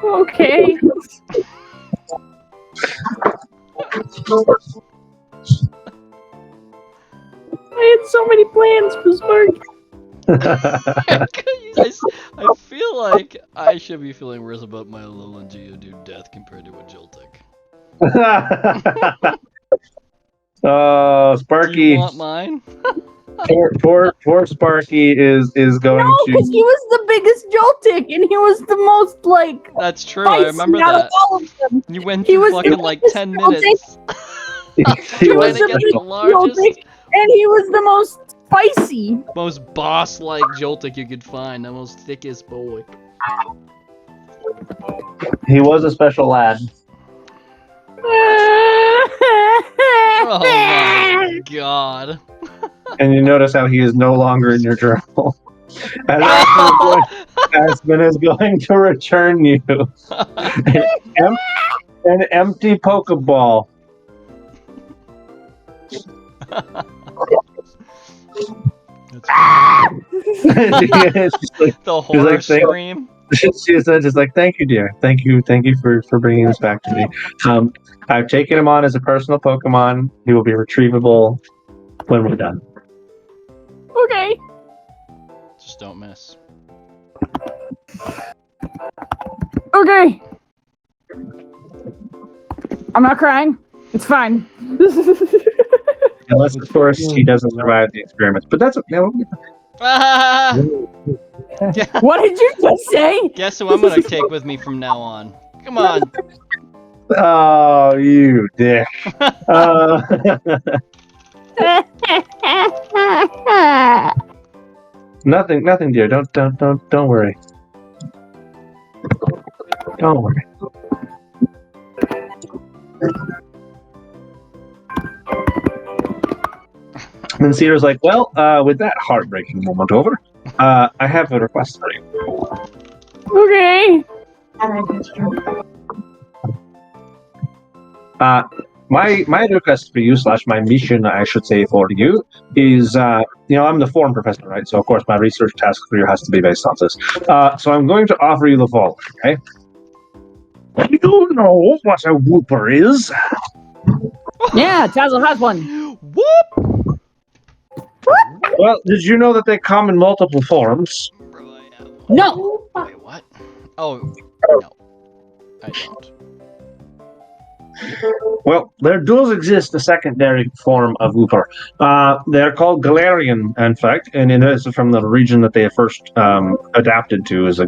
S1: Okay. I had so many plans for Spark.
S2: I feel like I should be feeling worse about my Alolan Geodude death compared to a Joltik.
S3: Oh,
S2: Do
S3: Sparky!
S2: you want mine?
S3: Poor Sparky is going
S1: No,
S3: to.
S1: because he was the biggest Joltik, and he was the most
S2: That's true. I remember
S1: out
S2: that.
S1: of all of them.
S2: You went
S1: He
S2: through
S1: was
S2: fucking
S1: the
S2: like
S1: biggest
S2: 10
S1: Joltik.
S2: minutes.
S3: He
S1: was
S3: was
S2: Trying to get the
S3: special.
S2: largest,
S1: And he was the most spicy.
S2: most boss-like Joltik you could find. The most thickest boy.
S3: He was a special lad.
S2: Oh my god.
S3: And you notice how he is no longer in your journal. And Aspen is going to return you an empty Pokeball.
S2: The horror scream.
S3: She's just like, thank you, dear. Thank you for bringing this back to me. I've taken him on as a personal Pokemon. He will be retrievable when we're done.
S1: Okay.
S2: Just don't miss.
S1: Okay. I'm not crying. It's fine.
S3: Unless, of course, he doesn't survive the experiments. But that's okay.
S2: Ah!
S1: What did you just say?
S2: Guess who I'm gonna take with me from now on? Come on.
S3: Oh, you dick. Nothing, dear. Don't worry. Don't worry. And then Cedar's like, well, with that heartbreaking moment over, I have a request for you.
S1: Okay.
S3: My request for you, / my mission, I should say, for you, is, I'm the form professor, right? So, of course, my research task for you has to be based on this. So I'm going to offer you the following, okay? You know what a whooper is?
S1: Yeah, Tazzle has one.
S2: Whoop!
S3: Well, did you know that they come in multiple forms?
S2: Bro, I have one.
S1: No.
S2: Wait, what? Oh, no. I don't.
S3: Well, there does exist a secondary form of Wooper. They're called Galarian, in fact, and it is from the region that they first adapted to, is a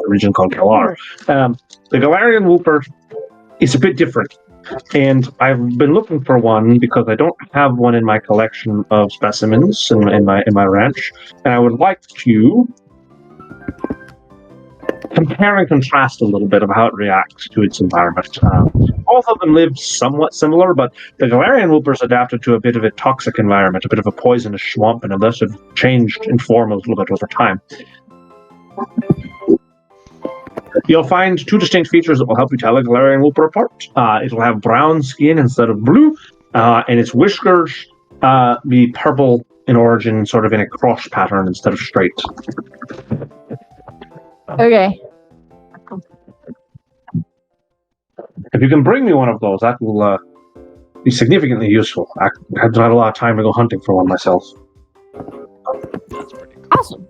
S3: region called Galar. The Galarian Wooper is a bit different, and I've been looking for one because I don't have one in my collection of specimens in my ranch, and I would like to compare and contrast a little bit of how it reacts to its environment. Both of them live somewhat similar, but the Galarian Whooper's adapted to a bit of a toxic environment, a bit of a poisonous swamp, and thus have changed in form a little bit over time. You'll find two distinct features that will help you tell a Galarian Whooper apart. It'll have brown skin instead of blue, and its whiskers be purple in origin, sort of in a cross pattern instead of straight.
S1: Okay.
S3: If you can bring me one of those, that will be significantly useful. I haven't had a lot of time to go hunting for one myself.
S2: That's pretty cool.
S1: Awesome.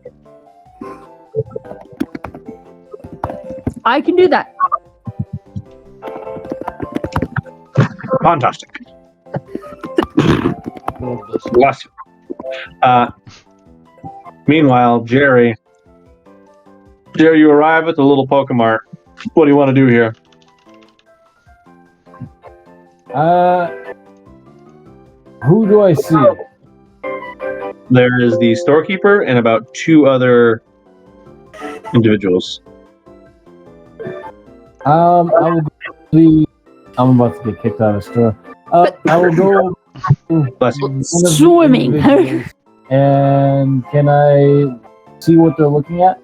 S1: I can do that.
S3: Fantastic.
S2: Bless you.
S3: Bless you. Meanwhile, Jerry, you arrive at the little Pokemart. What do you want to do here?
S4: Who do I see?
S3: There is the storekeeper and about two other individuals.
S4: I will go. I'm about to get kicked out of the store. I will go.
S3: Bless you.
S4: one of the
S1: Swimming.
S4: individuals, and can I see what they're looking at?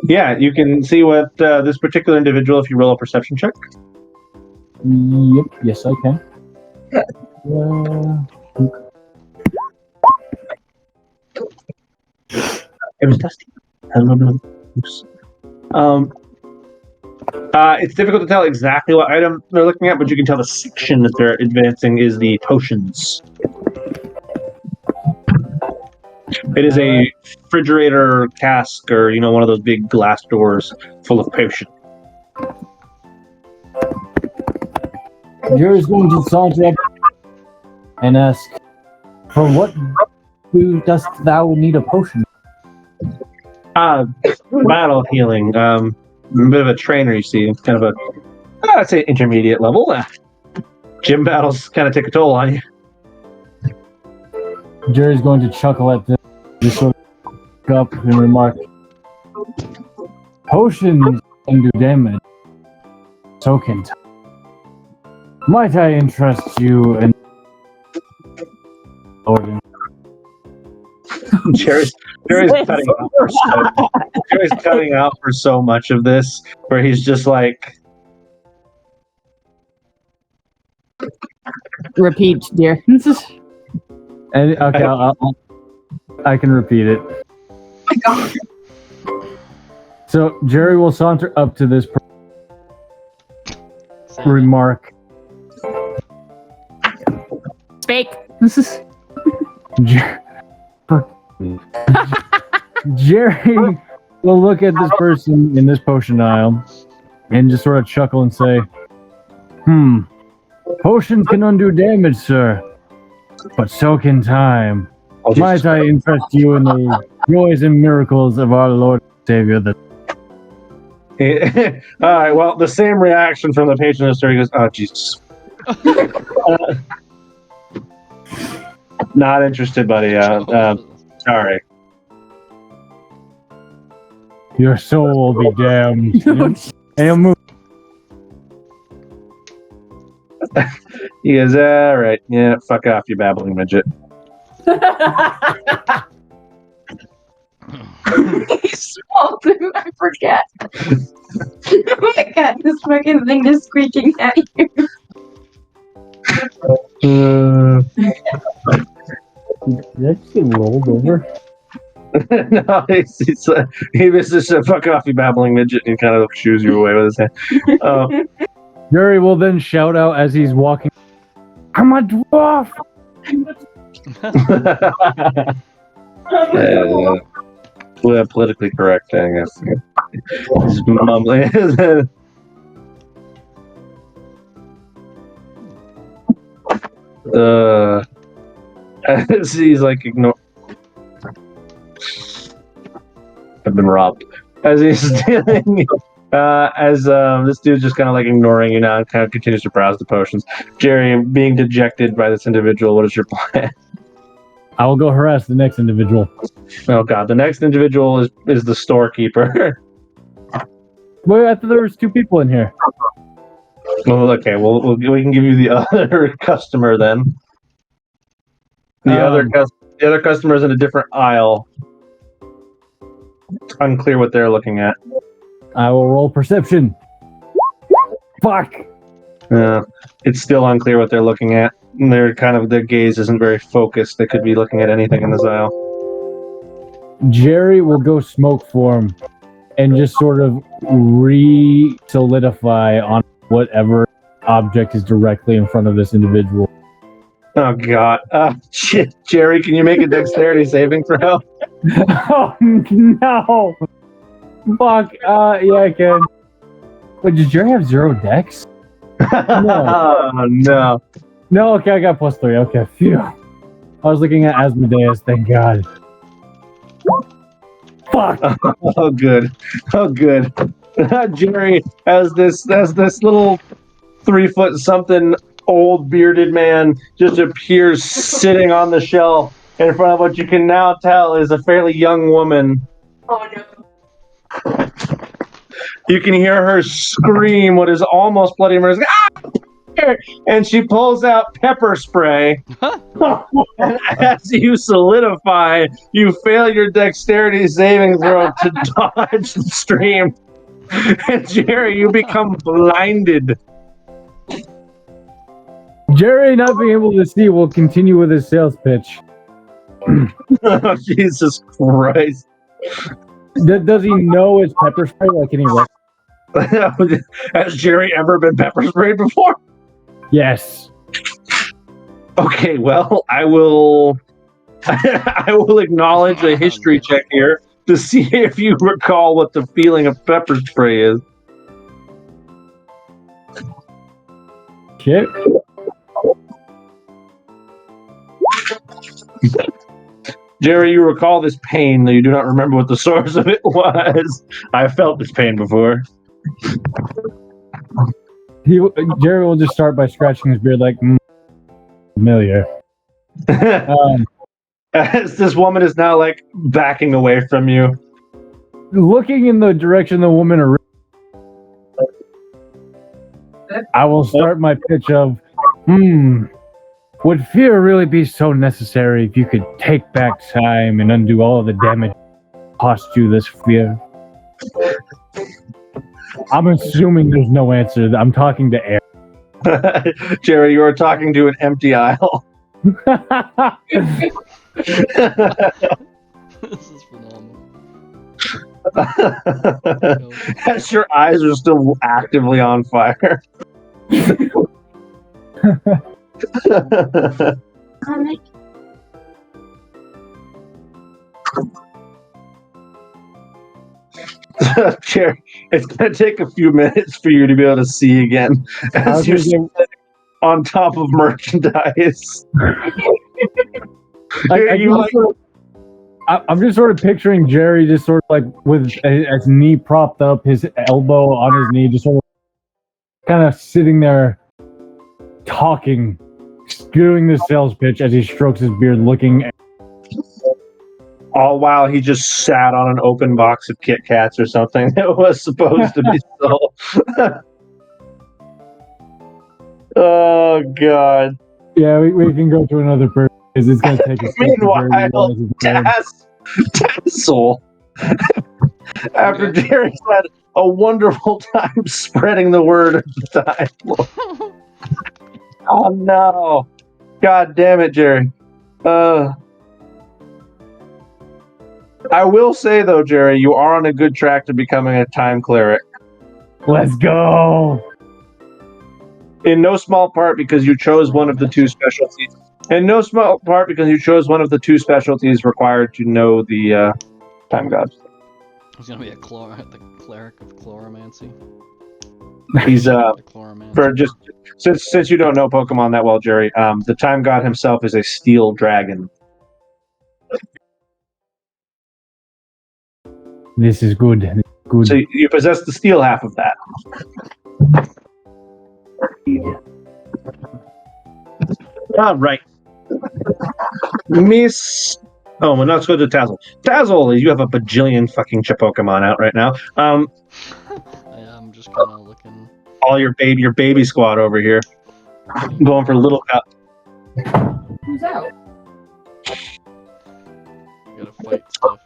S3: Yeah, you can see what this particular individual, if you roll a perception check.
S4: Yep. Yes, I can.
S3: It was dusty. It's difficult to tell exactly what item they're looking at, but you can tell the section that they're advancing is the potions. It is a refrigerator cask, or one of those big glass doors full of potion.
S4: Jerry's going to saunter up and ask, "For what dost thou need a potion?"
S3: Battle healing. A bit of a trainer, you see. It's kind of I'd say intermediate level. Gym battles kind of take a toll on you.
S4: Jerry's going to chuckle at this, just sort of look up and remark, "Potions can do damage. So can time. Might I interest you in Order?"
S3: Jerry's cutting out Jerry's cutting out for so much of this, where he's just like,
S1: Repeat, dear.
S4: And okay, I can repeat it. So Jerry will saunter up to this remark.
S1: Speak.
S4: Jerry will look at this person in this potion aisle and just sort of chuckle and say, "Potions can undo damage, sir, but so can time. Might I interest you in the joys and miracles of our Lord and Savior?"
S3: All right, well, the same reaction from the patron of the story goes, "Oh, Jesus." Not interested, buddy. Sorry.
S4: Your soul will be damned. And he'll move.
S3: He goes, all right. Yeah, fuck off, you babbling midget.
S5: He swallowed him, I forget. Oh my god, this fucking thing is squeaking at you.
S4: Did I just get rolled over?
S3: No, he misses a fuck off, you babbling midget, and kind of shoos you away with his hand.
S4: Jerry will then shout out as he's walking, "I'm a dwarf!"
S3: Well, politically correct, I guess. He's mumbling. As he's like ignore. I've been robbed. As he's stealing, this dude's just kind of like ignoring you now and kind of continues to browse the potions. Jerry, being dejected by this individual, what is your plan?
S4: I will go harass the next individual.
S3: Oh god, the next individual is the storekeeper.
S4: Well, I thought there was 2 people in here.
S3: Well, okay, we can give you the other customer then. The other customer is in a different aisle. It's unclear what they're looking at.
S4: I will roll perception. Fuck.
S3: It's still unclear what they're looking at. Their gaze isn't very focused. They could be looking at anything in this aisle.
S4: Jerry will go smoke form and just sort of re-solidify on whatever object is directly in front of this individual.
S3: Oh god. Shit. Jerry, can you make a dexterity saving throw?
S4: Oh no! Fuck. Yeah, I can. Wait, does Jerry have 0 dex?
S3: No. No.
S4: No, okay, I got +3. Okay, phew. I was looking at Asmodeus, thank God. Fuck!
S3: Oh, good. Oh, good. Jerry, as this little 3-foot something old bearded man just appears sitting on the shelf in front of what you can now tell is a fairly young woman.
S5: Oh no.
S3: You can hear her scream what is almost bloody murder. Ah! And she pulls out pepper spray. And as you solidify, you fail your dexterity saving throw to dodge the stream. And Jerry, you become blinded.
S4: Jerry, not being able to see, will continue with his sales pitch.
S3: Oh, Jesus Christ.
S4: Does he know it's pepper spray? Like, can he
S3: Has Jerry ever been pepper sprayed before?
S4: Yes.
S3: Okay, well, I will acknowledge a history check here to see if you recall what the feeling of pepper spray is.
S4: Shit.
S3: Jerry, you recall this pain, though you do not remember what the source of it was. I felt this pain before.
S4: Jerry will just start by scratching his beard like, familiar.
S3: As this woman is now, like, backing away from you.
S4: Looking in the direction the woman I will start my pitch of, would fear really be so necessary if you could take back time and undo all of the damage cost you this fear? I'm assuming there's no answer. I'm talking to air.
S3: Jerry, you are talking to an empty aisle.
S2: This is phenomenal.
S3: As your eyes are still actively on fire. Jerry, it's going to take a few minutes for you to be able to see again as you're sitting on top of merchandise.
S4: I'm just sort of picturing Jerry just sort of like with his knee propped up, his elbow on his knee, just sort of kind of sitting there talking, doing this sales pitch as he strokes his beard, looking at
S3: all while he just sat on an open box of Kit Kats or something that was supposed to be sold. Oh, God.
S4: Yeah, we can go to another person because it's going to take us.
S3: Meanwhile, Tassel, after Jerry's had a wonderful time spreading the word of the time. Oh, no. God damn it, Jerry. I will say, though, Jerry, you are on a good track to becoming a time cleric.
S4: Let's go!
S3: In no small part because you chose one of the 2 specialties. In no small part because you chose one of the 2 specialties required to know the time gods.
S2: He's gonna be the cleric of chloromancy.
S3: He's
S2: The Chloromancer.
S3: for just since you don't know Pokemon that well, Jerry. The Time God himself is a steel dragon.
S4: This is good. Good.
S3: So you possess the steel half of that. All right, Miss. Oh, well, let's go to Tazzle. Tazzle, you have a bajillion fucking Pokemon out right now.
S2: Yeah, I'm just kind of looking.
S3: All your baby squad over here, going for little cup.
S1: Who's out?
S2: Gotta fight stuff.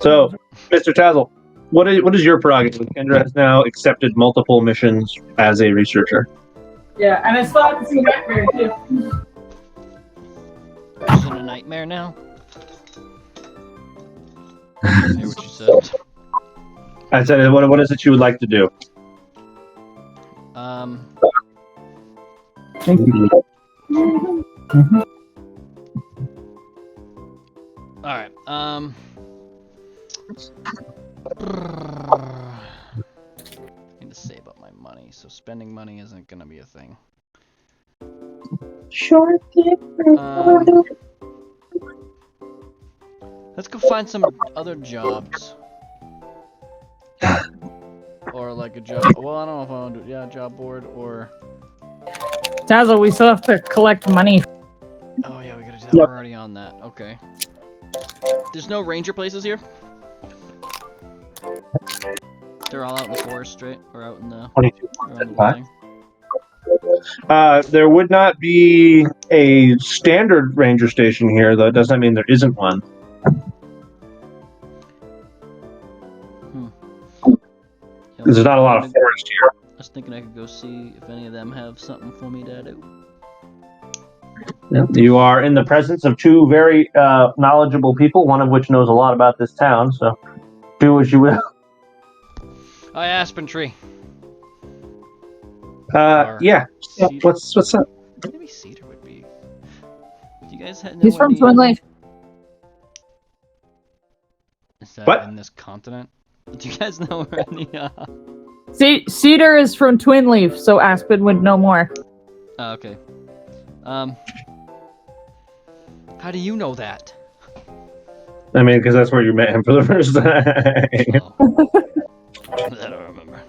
S3: So, Mr. Tazzle, what is your prerogative? Kendra has now accepted multiple missions as a researcher.
S1: Yeah, and I still have to see Nightmare too.
S2: She's in a nightmare now. I hear what you said.
S3: I said, what is it you would like to do?
S4: Thank you.
S2: All right. Need to save up my money, so spending money isn't gonna be a thing. Let's go find some other jobs. Or like a job. Well, I don't know if I want to do. Yeah, job board or.
S1: Tazzle, we still have to collect money.
S2: Oh yeah, we gotta do that. We're already on that. Okay. There's no ranger places here. They're all out in the forest, straight, or out in the.
S3: 22.
S2: Around the line.
S3: There would not be a standard ranger station here, though. It doesn't mean there isn't one.
S2: Yeah,
S3: There's not a lot of forest here.
S2: I was thinking I could go see if any of them have something for me to do.
S3: Yeah. You are in the presence of two very knowledgeable people, one of which knows a lot about this town, so do as you will.
S2: Oh, yeah, Aspen Tree.
S3: Yeah.
S2: Cedar.
S3: What's up?
S2: Maybe Cedar would be. Do you guys know
S1: He's from
S2: any-
S1: Twin Leaf.
S2: Is that
S3: What?
S2: in this continent? Do you guys know where any?
S1: Cedar is from Twin Leaf, so Aspen would know more.
S2: Oh, okay. How do you know that?
S3: I mean, because that's where you met him for the first time.
S2: Oh. I don't remember.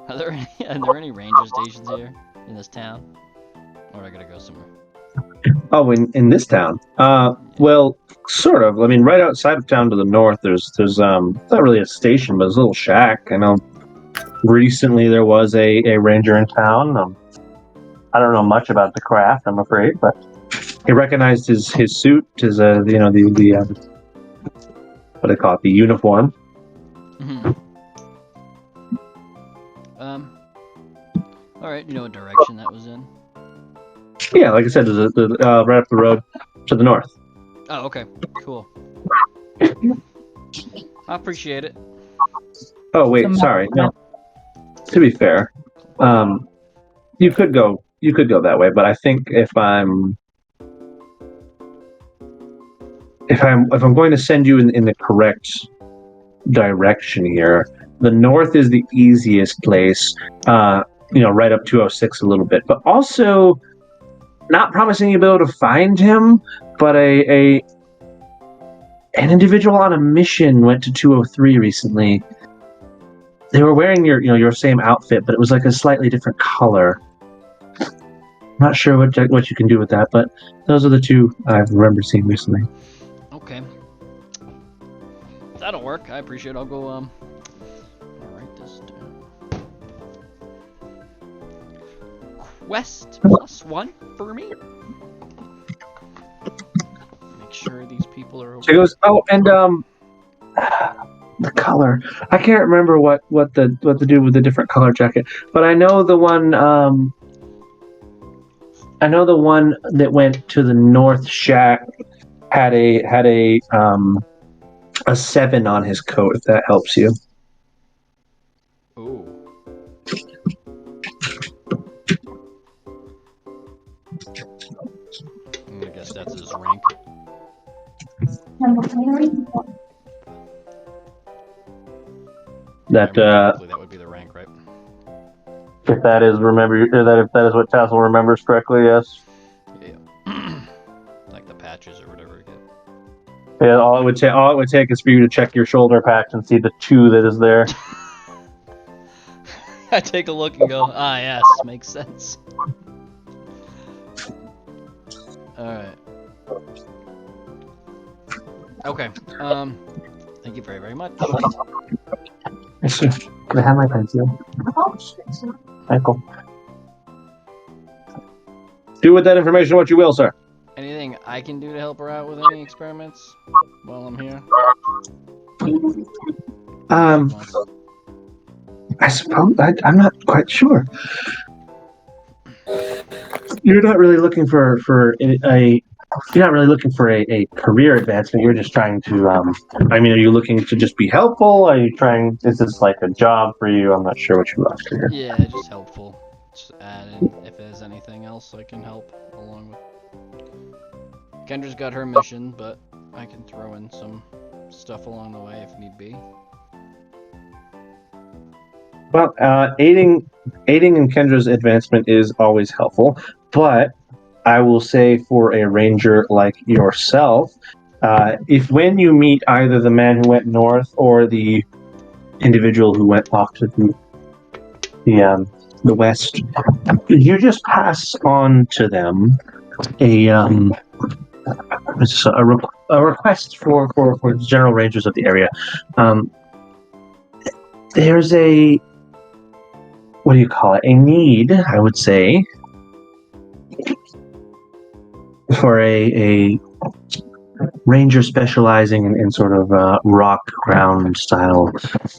S2: Are there any ranger stations here in this town? Or I gotta go somewhere?
S3: Oh, in this town? Well, sort of. I mean, right outside of town to the north, there's not really a station, but it's a little shack. I know. Recently, there was a ranger in town. I don't know much about the craft, I'm afraid, but he recognized his suit, his the what do they call it, the uniform.
S2: Mm-hmm. All right. You know what direction that was in?
S3: Yeah, like I said, there's right up the road to the north.
S2: Oh, okay. Cool. I appreciate it.
S3: Oh wait, sorry. No. To be fair, you could go that way, but I think if I'm going to send you in the correct direction here, the north is the easiest place. Right up 206 a little bit, but also not promising you'll be able to find him, but an individual on a mission went to 203 recently. They were wearing your same outfit, but it was like a slightly different color. Not sure what you can do with that, but those are the two I remember seeing recently.
S2: Okay. That'll work. I appreciate it. I'll go, I'll write this down. Quest +1 for me? Make sure these people are okay.
S3: So he goes, oh, and the color. I can't remember what the dude with the different color jacket, but I know the one. I know the one that went to the north shack had a 7 on his coat. If that helps you.
S2: Ooh. I guess that's his rank.
S3: That
S2: Hopefully that would be the rank.
S3: If that is if that is what Tassel remembers correctly, yes.
S2: Yeah. Like the patches or whatever again.
S3: Yeah, all it would take is for you to check your shoulder patch and see the 2 that is there.
S2: I take a look and go, ah, yes, makes sense. Alright. Okay, thank you very, very much.
S3: Can I have my pencil? Michael. Do with that information what you will, sir.
S2: Anything I can do to help her out with any experiments while I'm here?
S3: I suppose I'm not quite sure. You're not really looking for a career advancement. You're just trying to. Are you looking to just be helpful? Are you trying? Is this like a job for you? I'm not sure what you're after here.
S2: Yeah, just helpful. Just add in if there's anything else I can help along with. Kendra's got her mission, but I can throw in some stuff along the way if need be.
S3: Well, aiding in Kendra's advancement is always helpful, but I will say for a ranger like yourself, if when you meet either the man who went north or the individual who went off to the west, you just pass on to them a request for the general rangers of the area. There's a what do you call it? A need, I would say, for a ranger specializing in sort of rock ground style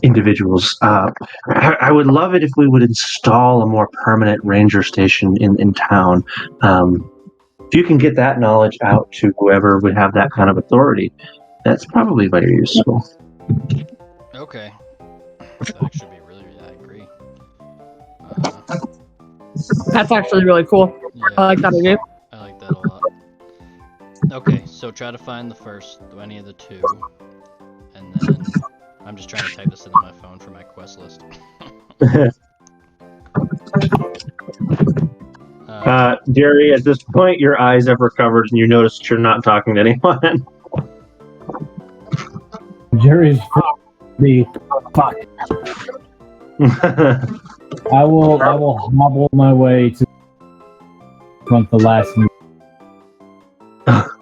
S3: individuals. I would love it if we would install a more permanent ranger station in town. If you can get that knowledge out to whoever would have that kind of authority, that's probably very useful.
S2: Okay. That actually be really, I agree.
S1: That's actually really cool.
S2: Yeah,
S1: I like that idea.
S2: I like that a lot. Okay, so try to find the first, any of the 2, and then I'm just trying to type this into my phone for my quest list.
S3: Jerry, at this point, your eyes have recovered, and you notice that you're not talking to anyone.
S4: Jerry's the fuck. I will hobble my way to front the last.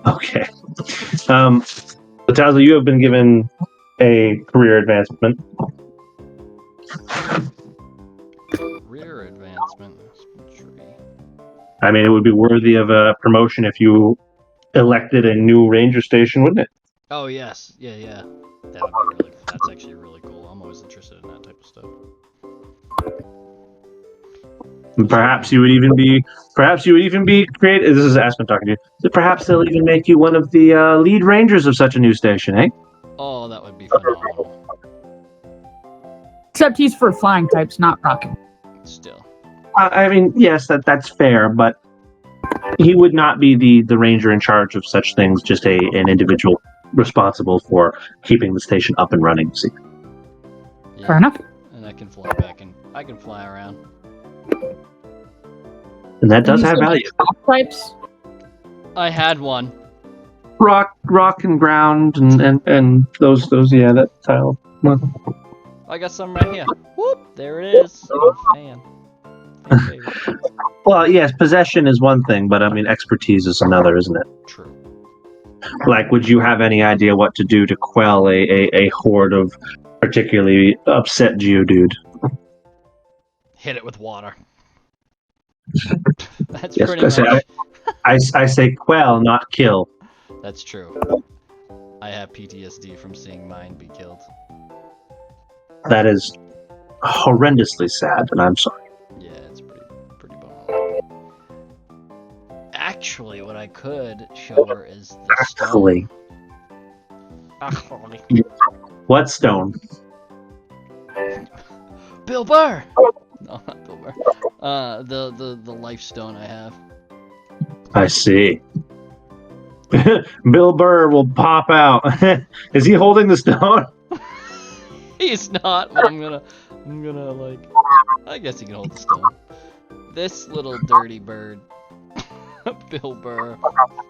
S3: Okay. Tazo, you have been given a career advancement.
S2: Career advancement. Aspen Tree.
S3: It would be worthy of a promotion if you elected a new ranger station, wouldn't it?
S2: Oh yes, yeah. That would be really. That's actually really cool. I'm always interested in that type of stuff.
S3: Perhaps you would even be created. This is Aspen talking to you. Perhaps they'll even make you one of the lead rangers of such a new station, eh?
S2: Oh, that would be phenomenal.
S1: Except he's for flying types, not rocket.
S2: Still.
S3: Yes, that's fair, but he would not be the ranger in charge of such things. Just an individual responsible for keeping the station up and running. See.
S2: Yeah.
S1: Fair enough.
S2: And I can fly back and I can fly around.
S3: And that does have value.
S1: Types.
S2: I had one.
S3: Rock and ground and those that tile. Well,
S2: I got some right here. Whoop! There it is. Fan favorite.
S3: well, yes, possession is one thing, but expertise is another, isn't it?
S2: True.
S3: Like, would you have any idea what to do to quell a horde of particularly upset Geodude?
S2: Hit it with water. That's
S3: Yes,
S2: pretty much.
S3: I say quell, not kill.
S2: That's true. I have PTSD from seeing mine be killed.
S3: That is horrendously sad, and I'm sorry.
S2: Yeah, it's pretty bummer. Actually, what I could show her is the
S3: Actually.
S2: stone.
S3: What stone?
S2: Bill Burr! No, not Bill Burr. The life stone I have.
S3: I see. Bill Burr will pop out. Is he holding the stone?
S2: He's not, but I'm I'm gonna like. I guess he can hold the stone. This little dirty bird, Bill Burr,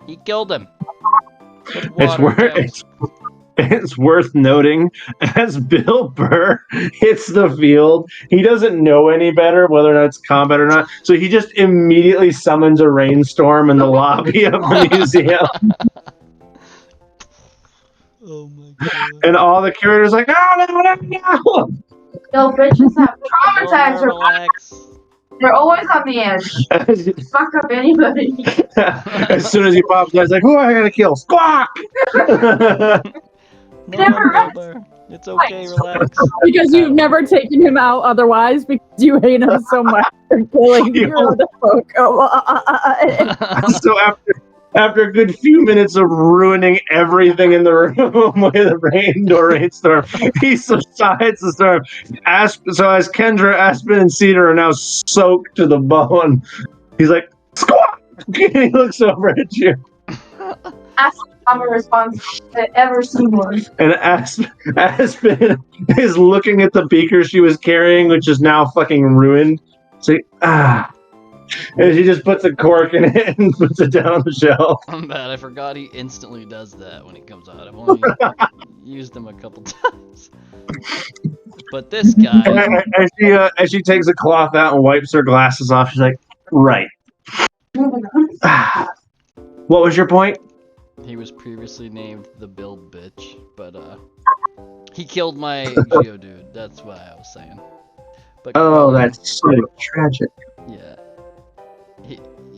S2: he killed him. With water
S3: It's worth noting, as Bill Burr hits the field, he doesn't know any better whether or not it's combat or not. So he just immediately summons a rainstorm in the lobby of the museum.
S2: Oh my god.
S3: And all the curators are like, no.
S5: No, bitches have traumatized her.
S2: Relax.
S5: They're always on the edge. Fuck up anybody.
S3: As soon as he pops out, he's like, who am I going to kill? Squawk!
S2: No,
S5: Never
S2: Bill Burr. It's okay, relax.
S1: Because you've never taken him out otherwise, because you hate him so much for killing
S3: You
S1: your other Pokemon.
S3: So after a good few minutes of ruining everything in the room with a rainstorm, he subsides the storm. So as Kendra, Aspen, and Cedar are now soaked to the bone, he's like, squawk! He looks over at you.
S5: I'm a response to ever seen one.
S3: And Aspen is looking at the beaker she was carrying, which is now fucking ruined. So, and she just puts a cork in it and puts it down on the shelf.
S2: I'm bad. I forgot he instantly does that when he comes out. I've only used him a couple times. But this guy,
S3: As she takes a cloth out and wipes her glasses off, she's like, right. What was your point?
S2: he was previously named the Build Bitch, but he killed my Geodude. That's what I was saying. But
S3: Oh, that's so tragic.
S2: yeah.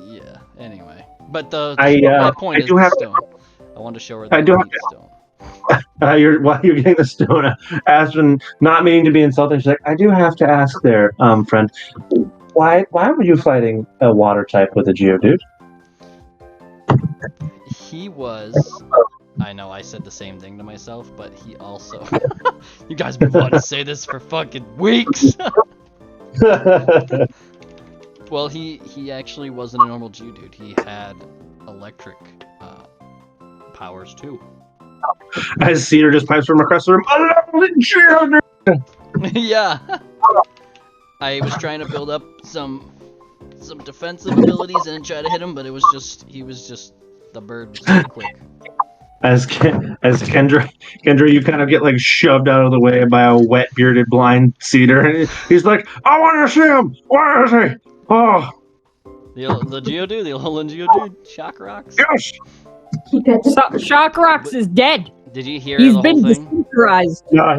S2: Yeah. Anyway, but
S3: I
S2: my point is
S3: do
S2: the
S3: have-
S2: stone. I wanted to show her
S3: I
S2: the
S3: do have-
S2: stone.
S3: While you're getting the stone, Aspen, not meaning to be insulting, she's like, I do have to ask there, friend, why were you fighting a water type with a Geodude?
S2: He was. I know I said the same thing to myself, but he also. You guys been wanting to say this for fucking weeks. Well, he actually wasn't a normal Geodude. He had electric powers too.
S3: As Cedar just pipes from across the room, a lovely Geodude!
S2: Yeah. I was trying to build up some defensive abilities and try to hit him, but he was just the bird was so quick.
S3: As Kendra, you kind of get like shoved out of the way by a wet bearded blind Cedar, and he's like, "I want to see him. Where is he? Oh,
S2: The Geodude, the Alolan Geodude, Shock Rocks.
S3: yes."
S1: Shock Rocks is dead.
S2: Did you hear
S1: He's
S2: the
S1: been
S2: whole thing?
S1: desynchronized.
S3: No,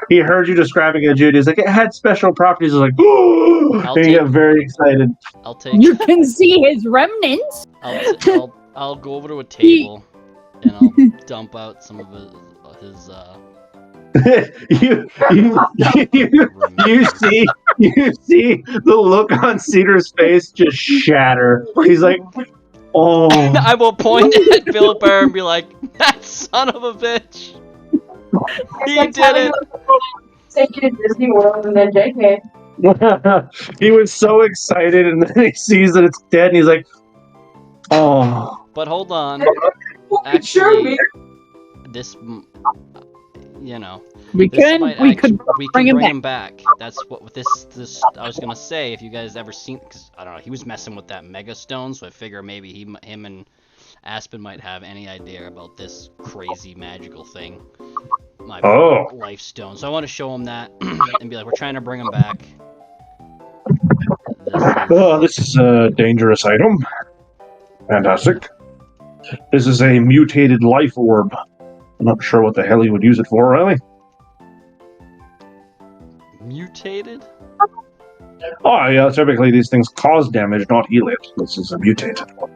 S3: he heard you describing it, Jude. He's like, it had special properties. I was like, ooh, and he got very excited.
S2: I'll take.
S1: You can see his remnants.
S2: I'll go over to a table and I'll dump out some of his
S3: you see the look on Cedar's face just shatter. He's like, oh.
S2: I will point at Bill Burr and be like, that son of a bitch. He did it.
S5: Take you to Disney World and then JK.
S3: He was so excited, and then he sees that it's dead, and he's like, oh.
S2: But hold on.
S5: Sure,
S2: Actually, this, you know,
S1: We could
S2: bring
S1: him
S2: him back. That's what this I was gonna say. If you guys ever seen, because I don't know, he was messing with that Mega Stone, so I figure maybe him and Aspen might have any idea about this crazy magical thing. My life stone. So I want to show him that and be like, we're trying to bring him back.
S3: This is a dangerous item. Fantastic. This is a mutated life orb. I'm not sure what the hell he would use it for, really.
S2: Mutated?
S3: Oh, yeah, typically these things cause damage, not heal it. This is a mutated one.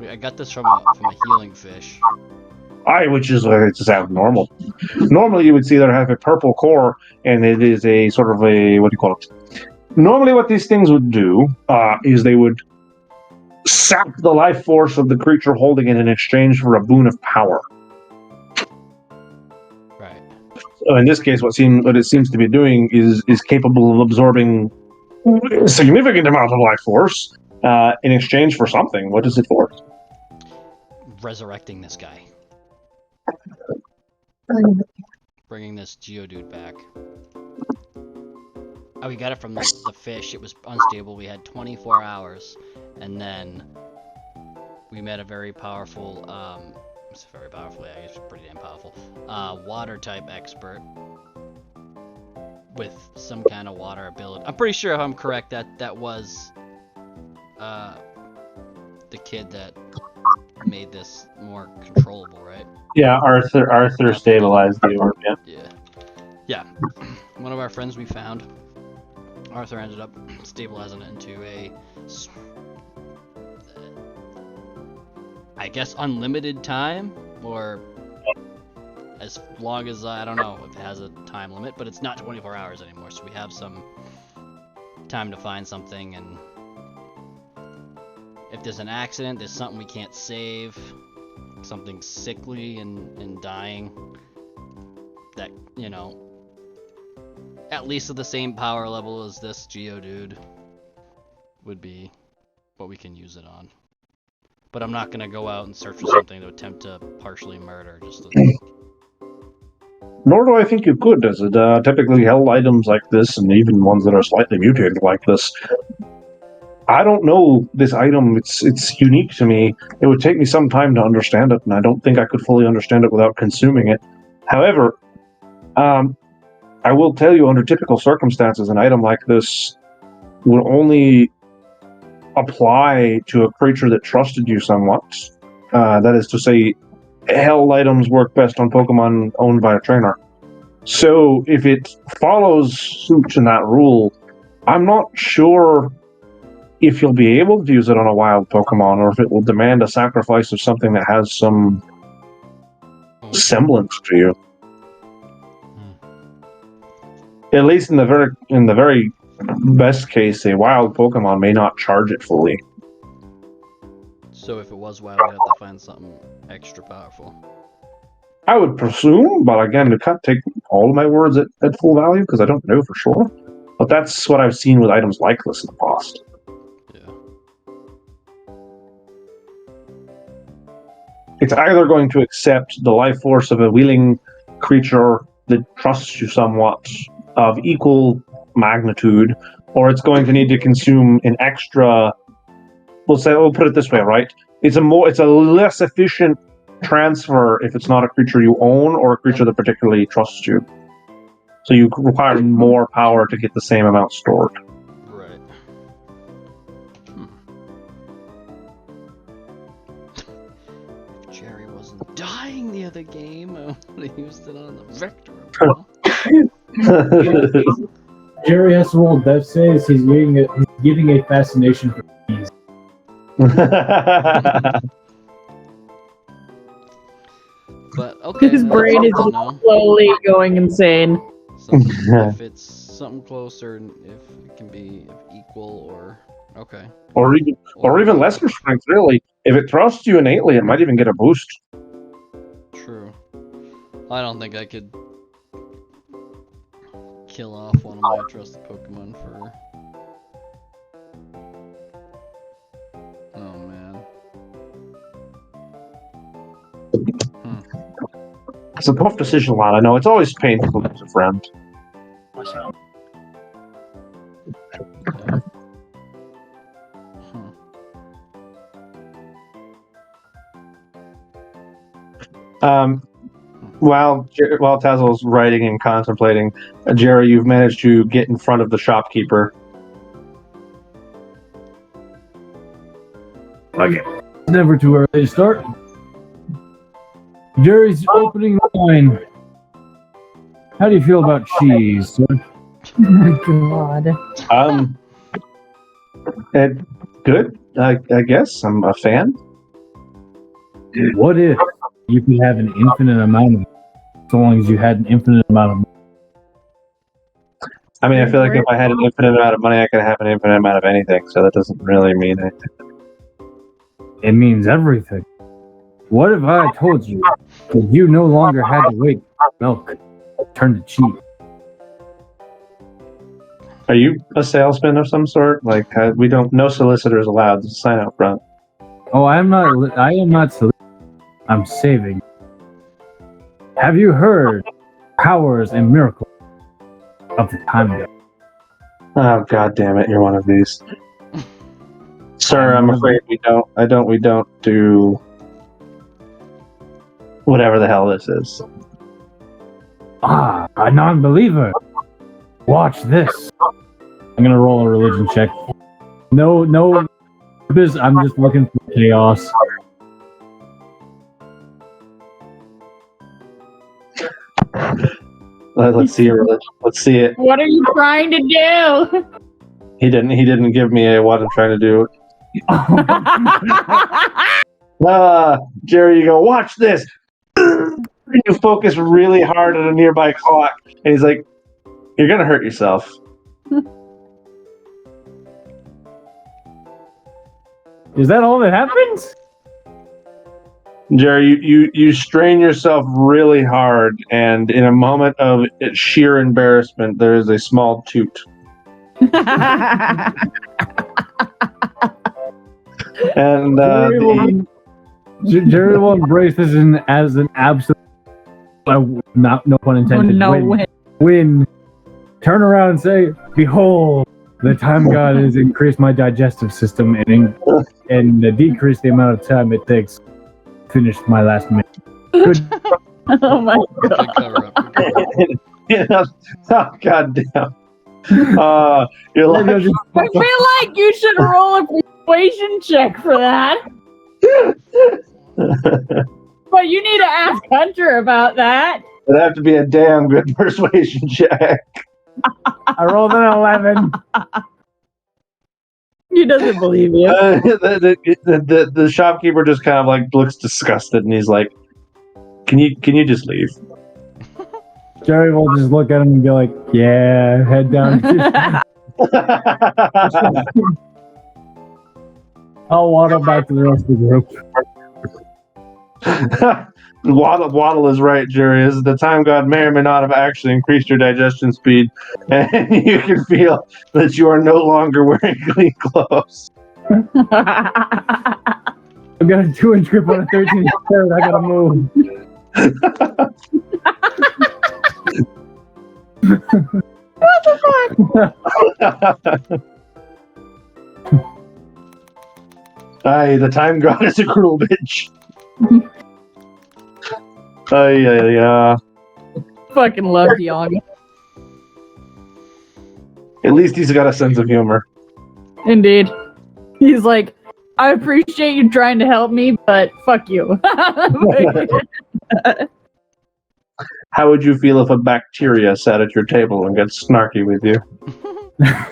S2: I got this from a healing fish.
S3: Which is sounds normal. Normally you would see that have a purple core, and it is a sort of a, what do you call it? Normally what these things would do is they would sap the life force of the creature holding it in exchange for a boon of power.
S2: Right.
S3: So in this case, what it seems to be doing is capable of absorbing a significant amount of life force in exchange for something. What is it for?
S2: Resurrecting this guy. bringing this Geodude back. Oh, we got it from the fish. It was unstable. We had 24 hours, and then we met a very powerful, it's very powerful, yeah, it's pretty damn powerful, water type expert with some kind of water ability. I'm pretty sure if I'm correct that was the kid that made this more controllable, right?
S3: Yeah, Arthur stabilized the orb.
S2: Yeah. One of our friends we found, Arthur ended up stabilizing it into a, I guess, unlimited time, or as long as, I don't know if it has a time limit, but it's not 24 hours anymore, so we have some time to find something, and if there's an accident, there's something we can't save, something sickly and dying, that, you know, at least at the same power level as this Geodude would be what we can use it on. But I'm not gonna go out and search for something to attempt to partially murder, just to...
S3: Nor do I think you could, as it typically held items like this, and even ones that are slightly mutated like this. I don't know this item. It's unique to me. It would take me some time to understand it, and I don't think I could fully understand it without consuming it. However, I will tell you, under typical circumstances, an item like this would only apply to a creature that trusted you somewhat. That is to say, held items work best on Pokemon owned by a trainer. So if it follows suit in that rule, I'm not sure if you'll be able to use it on a wild Pokemon, or if it will demand a sacrifice of something that has some semblance to you. At least in the very best case, a wild Pokemon may not charge it fully.
S2: So if it was wild, we'd have to find something extra powerful.
S3: I would presume, but again, you can't take all of my words at full value, because I don't know for sure. But that's what I've seen with items like this in the past.
S2: Yeah.
S3: It's either going to accept the life force of a willing creature that trusts you somewhat, of equal magnitude, or it's going to need to consume an extra. We'll put it this way, right? It's a less efficient transfer if it's not a creature you own or a creature that particularly trusts you. So you require more power to get the same amount stored.
S2: Right. If Jerry wasn't dying the other game, I would have used it on the Vector.
S4: Jerry has to roll death saves. He's giving a fascination for bees.
S2: But okay,
S1: His brain is slowly going insane.
S2: If it's something closer, if it can be equal, or okay,
S3: or even lesser strength, really. If it trusts you innately, it might even get a boost.
S2: True. I don't think I could kill off one of my trusted Pokemon for... Oh, man.
S3: It's a tough decision, lad. I know. It's always painful to lose a friend. While Tazzle's writing and contemplating, Jerry, you've managed to get in front of the shopkeeper.
S4: Okay. It's never too early to start. Jerry's opening line. How do you feel about cheese, sir?
S1: Oh my god.
S3: Good. I guess I'm a fan.
S4: What if you could have an infinite amount of, so long as you had an infinite amount of money?
S3: I mean, I feel like if I had an infinite amount of money, I could have an infinite amount of anything, so that doesn't really mean anything.
S4: It means everything. What if I told you that you no longer had to wait for milk turn to cheese?
S3: Are you a salesman of some sort? Like, no solicitors allowed to sign out front.
S4: Oh, I am not. I'm saving. have you heard powers and miracles of the time god?
S3: Oh, God damn it! You're one of these, sir. I'm afraid we don't. We don't do whatever the hell this is.
S4: Ah, a non-believer. Watch this. I'm gonna roll a religion check. No, I'm just looking for chaos.
S3: Let's see your religion. Let's see it.
S1: What are you trying to do?
S3: He didn't give me a what I'm trying to do. Jerry, you go, watch this. You focus really hard on a nearby clock, and he's like, "You're gonna hurt yourself."
S4: Is that all that happens?
S3: Jerry, you strain yourself really hard, and in a moment of sheer embarrassment, there is a small toot. And
S4: Jerry will embrace this as an absolute, no pun intended, win. Turn around and say, "Behold, the time god has increased my digestive system and decreased the amount of time it takes to finish my last meal." Good.
S1: Oh my
S2: Good
S1: god.
S2: cover up. Good cover up.
S3: Oh, God damn. You're like,
S1: I feel like you should roll a persuasion check for that. But you need to ask Hunter about that.
S3: it'd have to be a damn good persuasion check.
S4: I rolled an 11.
S1: He doesn't believe you.
S3: The shopkeeper just kind of like looks disgusted, and he's like, "Can you just leave?"
S4: Jerry will just look at him and be like, "Yeah, head down." I'll waddle back to the rest of the group.
S3: Waddle is right, Jerry. Is the time god may or may not have actually increased your digestion speed, and you can feel that you are no longer wearing clean clothes.
S4: I've got a 2-inch grip on a 13-inch carrot. I gotta move.
S1: What the fuck?
S3: Aye, the time god is a cruel bitch. Aye.
S1: Fucking love Young.
S3: At least he's got a sense of humor.
S1: Indeed. He's like, I appreciate you trying to help me, but fuck you.
S3: How would you feel if a bacteria sat at your table and got snarky with you?
S2: I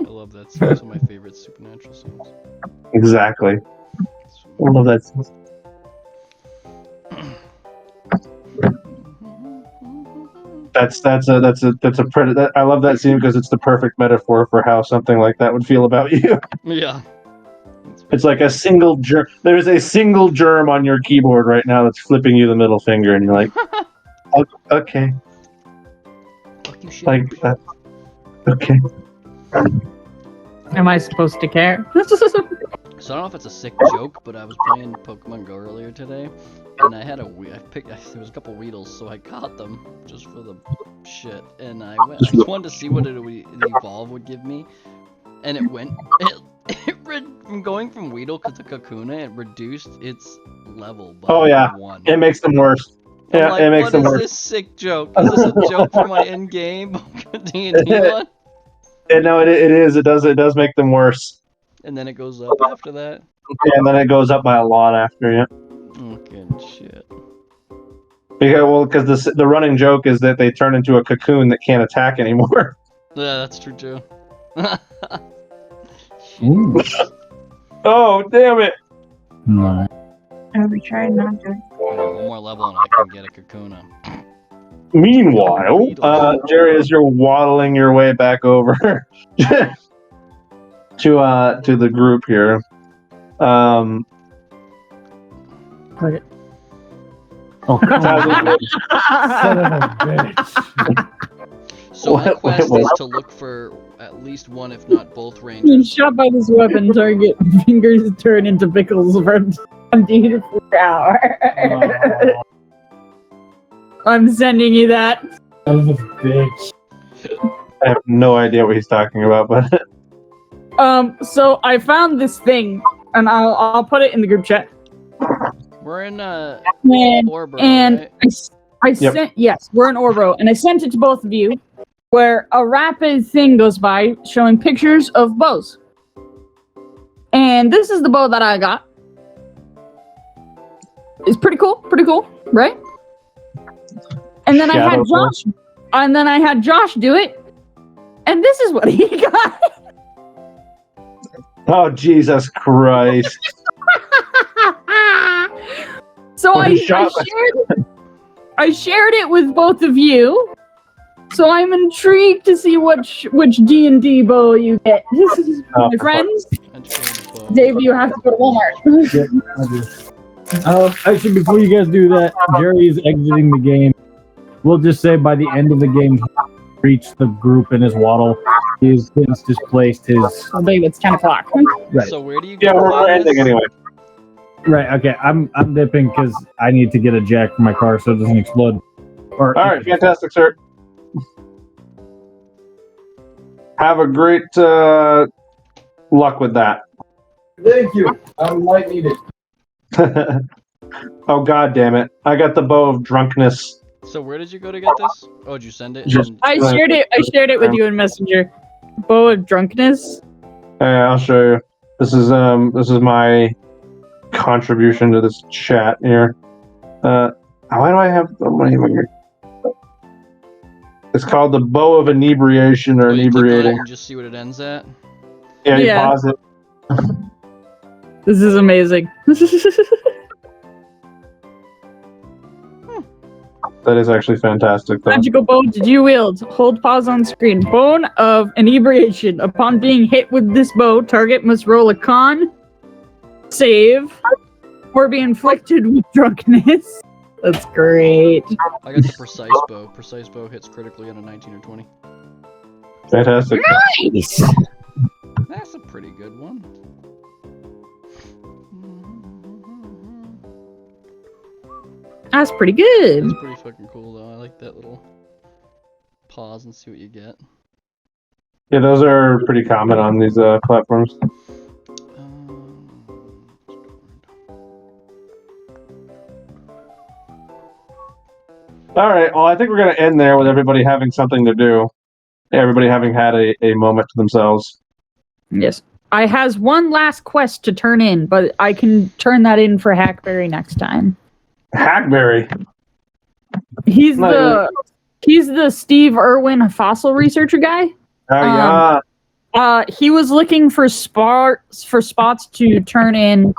S2: love that scene. It's one of my favorite supernatural scenes.
S3: Exactly. I love that. That's a I love that scene because it's the perfect metaphor for how something like that would feel about you.
S2: Yeah.
S3: It's like a single germ. There's a single germ on your keyboard right now that's flipping you the middle finger, and you're like, okay,
S2: Fuck you, shit.
S3: like that. Okay.
S1: Am I supposed to care?
S2: So I don't know if it's a sick joke, but I was playing Pokemon Go earlier today, and I had there was a couple Weedles, so I caught them just for the shit, and I just wanted to see what an evolve would give me, and from going from Weedle to Kakuna, it reduced its level by 1.
S3: It makes them worse. Yeah,
S2: like,
S3: it makes them worse.
S2: What is this sick joke? Is this a joke for my in-game D&D one?
S3: No, it is. It does make them worse.
S2: And then it goes up after that?
S3: Yeah, and then it goes up by a lot after, yeah.
S2: Oh, good shit.
S3: Because the running joke is that they turn into a cocoon that can't attack anymore.
S2: Yeah, that's true too.
S3: Oh, damn it!
S4: No.
S5: I'll be trying not to.
S2: One more level and I can get a Kakuna.
S3: Meanwhile, Jerry, as you're waddling your way back over to the group here,
S1: Okay.
S4: Oh, come on. Son of a bitch.
S2: So my quest is to look for at least one, if not both,
S1: Being
S2: rangers.
S1: shot by this weapon, target fingers turn into pickles for 24 hours. I'm sending you that.
S4: Son of a bitch.
S3: I have no idea what he's talking about, but
S1: So I found this thing, and I'll put it in the group chat.
S2: We're in
S1: And,
S2: Orbro,
S1: and
S2: right?
S1: I
S3: Yep.
S1: sent, yes, we're in Orbro, and I sent it to both of you, where a rapid thing goes by showing pictures of bows. And this is the bow that I got. It's pretty cool, right? And then I had
S3: Shadow bow.
S1: Josh, do it, and this is what he got.
S3: oh Jesus Christ!
S1: So
S3: Well, he shot
S1: I shared it with both of you. So I'm intrigued to see which D&D bow you get.
S3: Oh,
S1: My friends,
S2: Educated bow.
S1: Dave, you have to go to Walmart.
S4: Yep, I do. Actually, before you guys do that, Jerry is exiting the game. We'll just say by the end of the game, he reached the group in his waddle. He's since displaced his.
S1: I believe it's 10 o'clock.
S4: Right.
S2: So where do you
S3: Yeah,
S2: go?
S3: we're ending anyway.
S4: Right. Okay. I'm dipping because I need to get a jack for my car so it doesn't explode. Or
S3: All right, fantastic, sir. Have a great luck with that.
S4: Thank you. I might need it.
S3: oh God damn it! I got the bow of drunkenness.
S2: So where did you go to get this? Oh, did you send it?
S3: Just-
S1: I shared it with you in Messenger. Bow of drunkenness.
S3: I'll show you. This is my contribution to this chat here. Why do I have the money here? It's called the bow of inebriation or
S2: Oh, you click on it
S3: inebriating.
S2: and just see what it ends at.
S3: Yeah, you
S1: Yeah.
S3: pause it.
S1: This is amazing.
S3: That is actually fantastic, though.
S1: Magical bow did you wield? Hold pause on screen. Bone of inebriation. Upon being hit with this bow, target must roll a con save or be inflicted with drunkenness. That's great.
S2: I got the precise bow. Precise bow hits critically on a 19 or 20.
S3: Fantastic.
S1: Nice.
S2: That's a pretty good one.
S1: That's pretty good.
S2: That's pretty fucking cool though. I like that little pause and see what you get.
S3: Yeah, those are pretty common on these platforms. All right. Well, I think we're going to end there with everybody having something to do. Everybody having had a moment to themselves.
S1: Yes. I has one last quest to turn in, but I can turn that in for Hackberry next time.
S3: Hackberry.
S1: He's
S3: No,
S1: the Steve Irwin fossil researcher guy.
S3: Oh, yeah.
S1: He was looking for spots to turn in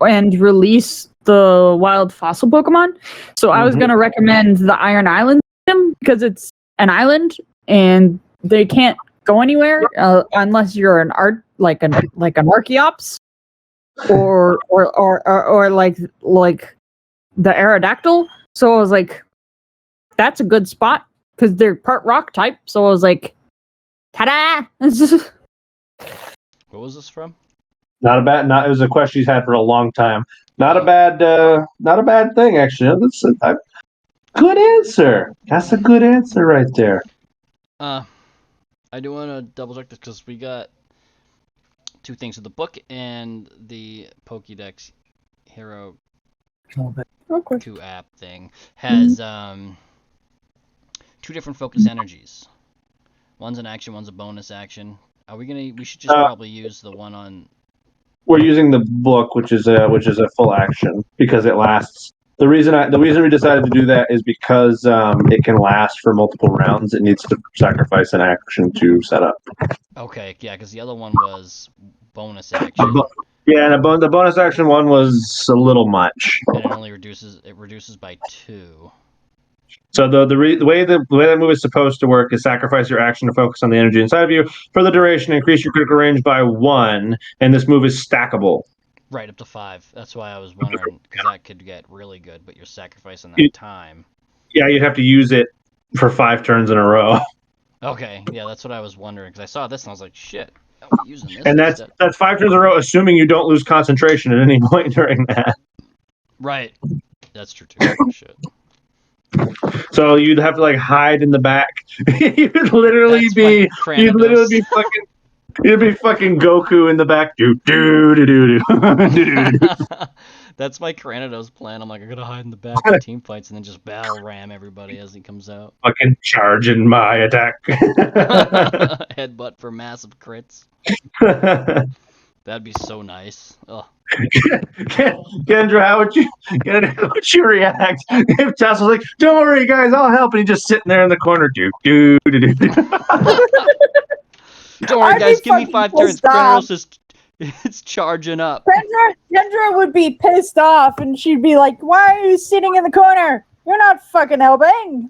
S1: and release the wild fossil Pokemon. So I was gonna recommend the Iron Island system because it's an island and they can't go anywhere unless you're an like an Archeops or like the Aerodactyl. So I was like, that's a good spot because they're part rock type. So I was like, ta-da!
S2: What was this from?
S3: Not a bad. It was a question he's had for a long time. Not a bad thing actually. That's a good answer. That's a good answer right there.
S2: I do want to double check this because we got two things: the book and the Pokédex Hero 2 app thing has two different focus energies. One's an action, one's a bonus action. Are we gonna? We should just probably use the one on.
S3: We're using the book, which is a full action because it lasts. The reason we decided to do that is because it can last for multiple rounds. It needs to sacrifice an action to set up.
S2: Okay, yeah, because the other one was bonus action,
S3: Yeah, and the bonus action one was a little much.
S2: and it only reduces by 2.
S3: So the way that move is supposed to work is sacrifice your action to focus on the energy inside of you for the duration. Increase your critical range by 1, and this move is stackable.
S2: Right, up to 5. That's why I was wondering, because that could get really good, but you're sacrificing that time.
S3: Yeah, you'd have to use it for 5 turns in a row.
S2: Okay, yeah, that's what I was wondering, because I saw this and I was like, shit, I'll be using this
S3: And that's 5 turns in a row, assuming you don't lose concentration at any point during that.
S2: Right. That's true, too. Shit.
S3: So you'd have to like hide in the back. You'd literally
S2: That's
S3: be
S2: my
S3: you'd literally
S2: Cranidos.
S3: be fucking you'd be fucking Goku in the back. Do do do do do.
S2: That's my Cranidos plan. I'm like, I gotta hide in the back of team fights and then just battle ram everybody as he comes out.
S3: Fucking charging my attack.
S2: Headbutt for massive crits. That'd be so nice. Ugh.
S3: Kendra, how would you react if Tess was like, "Don't worry, guys, I'll help," and he's just sitting there in the corner, do do do do.
S2: Don't worry,
S1: I'd be
S2: guys. Give me
S1: fucking
S2: 5 turns.
S1: pissed off.
S2: Cranidos is it's charging up.
S1: Kendra would be pissed off, and she'd be like, "Why are you sitting in the corner? You're not fucking helping."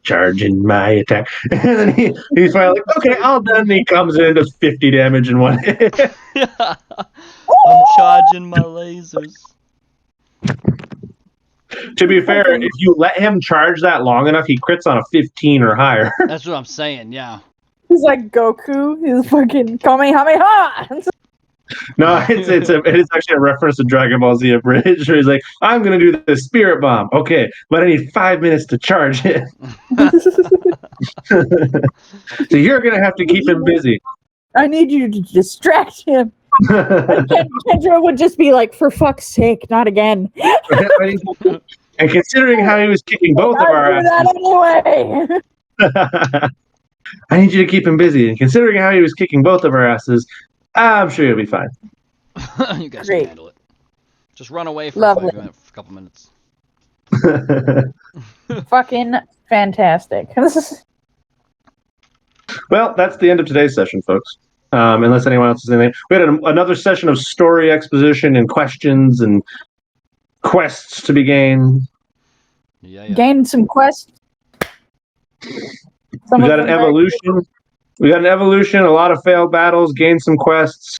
S3: Charging my attack, and then he's finally like, "Okay, all done." And he comes in and does 50 damage in one hit.
S2: I'm charging my lasers.
S3: To be fair, if you let him charge that long enough, he crits on a 15 or higher.
S2: That's what I'm saying. Yeah.
S1: He's like Goku. He's fucking Kamehameha.
S3: No, it is actually a reference to Dragon Ball Z Abridged, where he's like, "I'm gonna do the Spirit Bomb, okay, but I need 5 minutes to charge it, so you're gonna have to keep him busy."
S1: I need you to distract him. And Kendra would just be like, "For fuck's sake, not again."
S3: And considering how he was kicking both of our
S1: I'll do that anyway.
S3: asses, I need you to keep him busy. And considering how he was kicking both of our asses, I'm sure you'll be fine.
S2: You guys
S1: Great.
S2: can handle it. Just run away for
S1: Lovely.
S2: a couple minutes.
S1: Fucking fantastic.
S3: Well, that's the end of today's session, folks. Unless anyone else has anything. We had another session of story exposition and questions and quests to be gained.
S2: Yeah.
S1: Gained some quests.
S3: We got an evolution. We got an evolution, a lot of failed battles, gained some quests.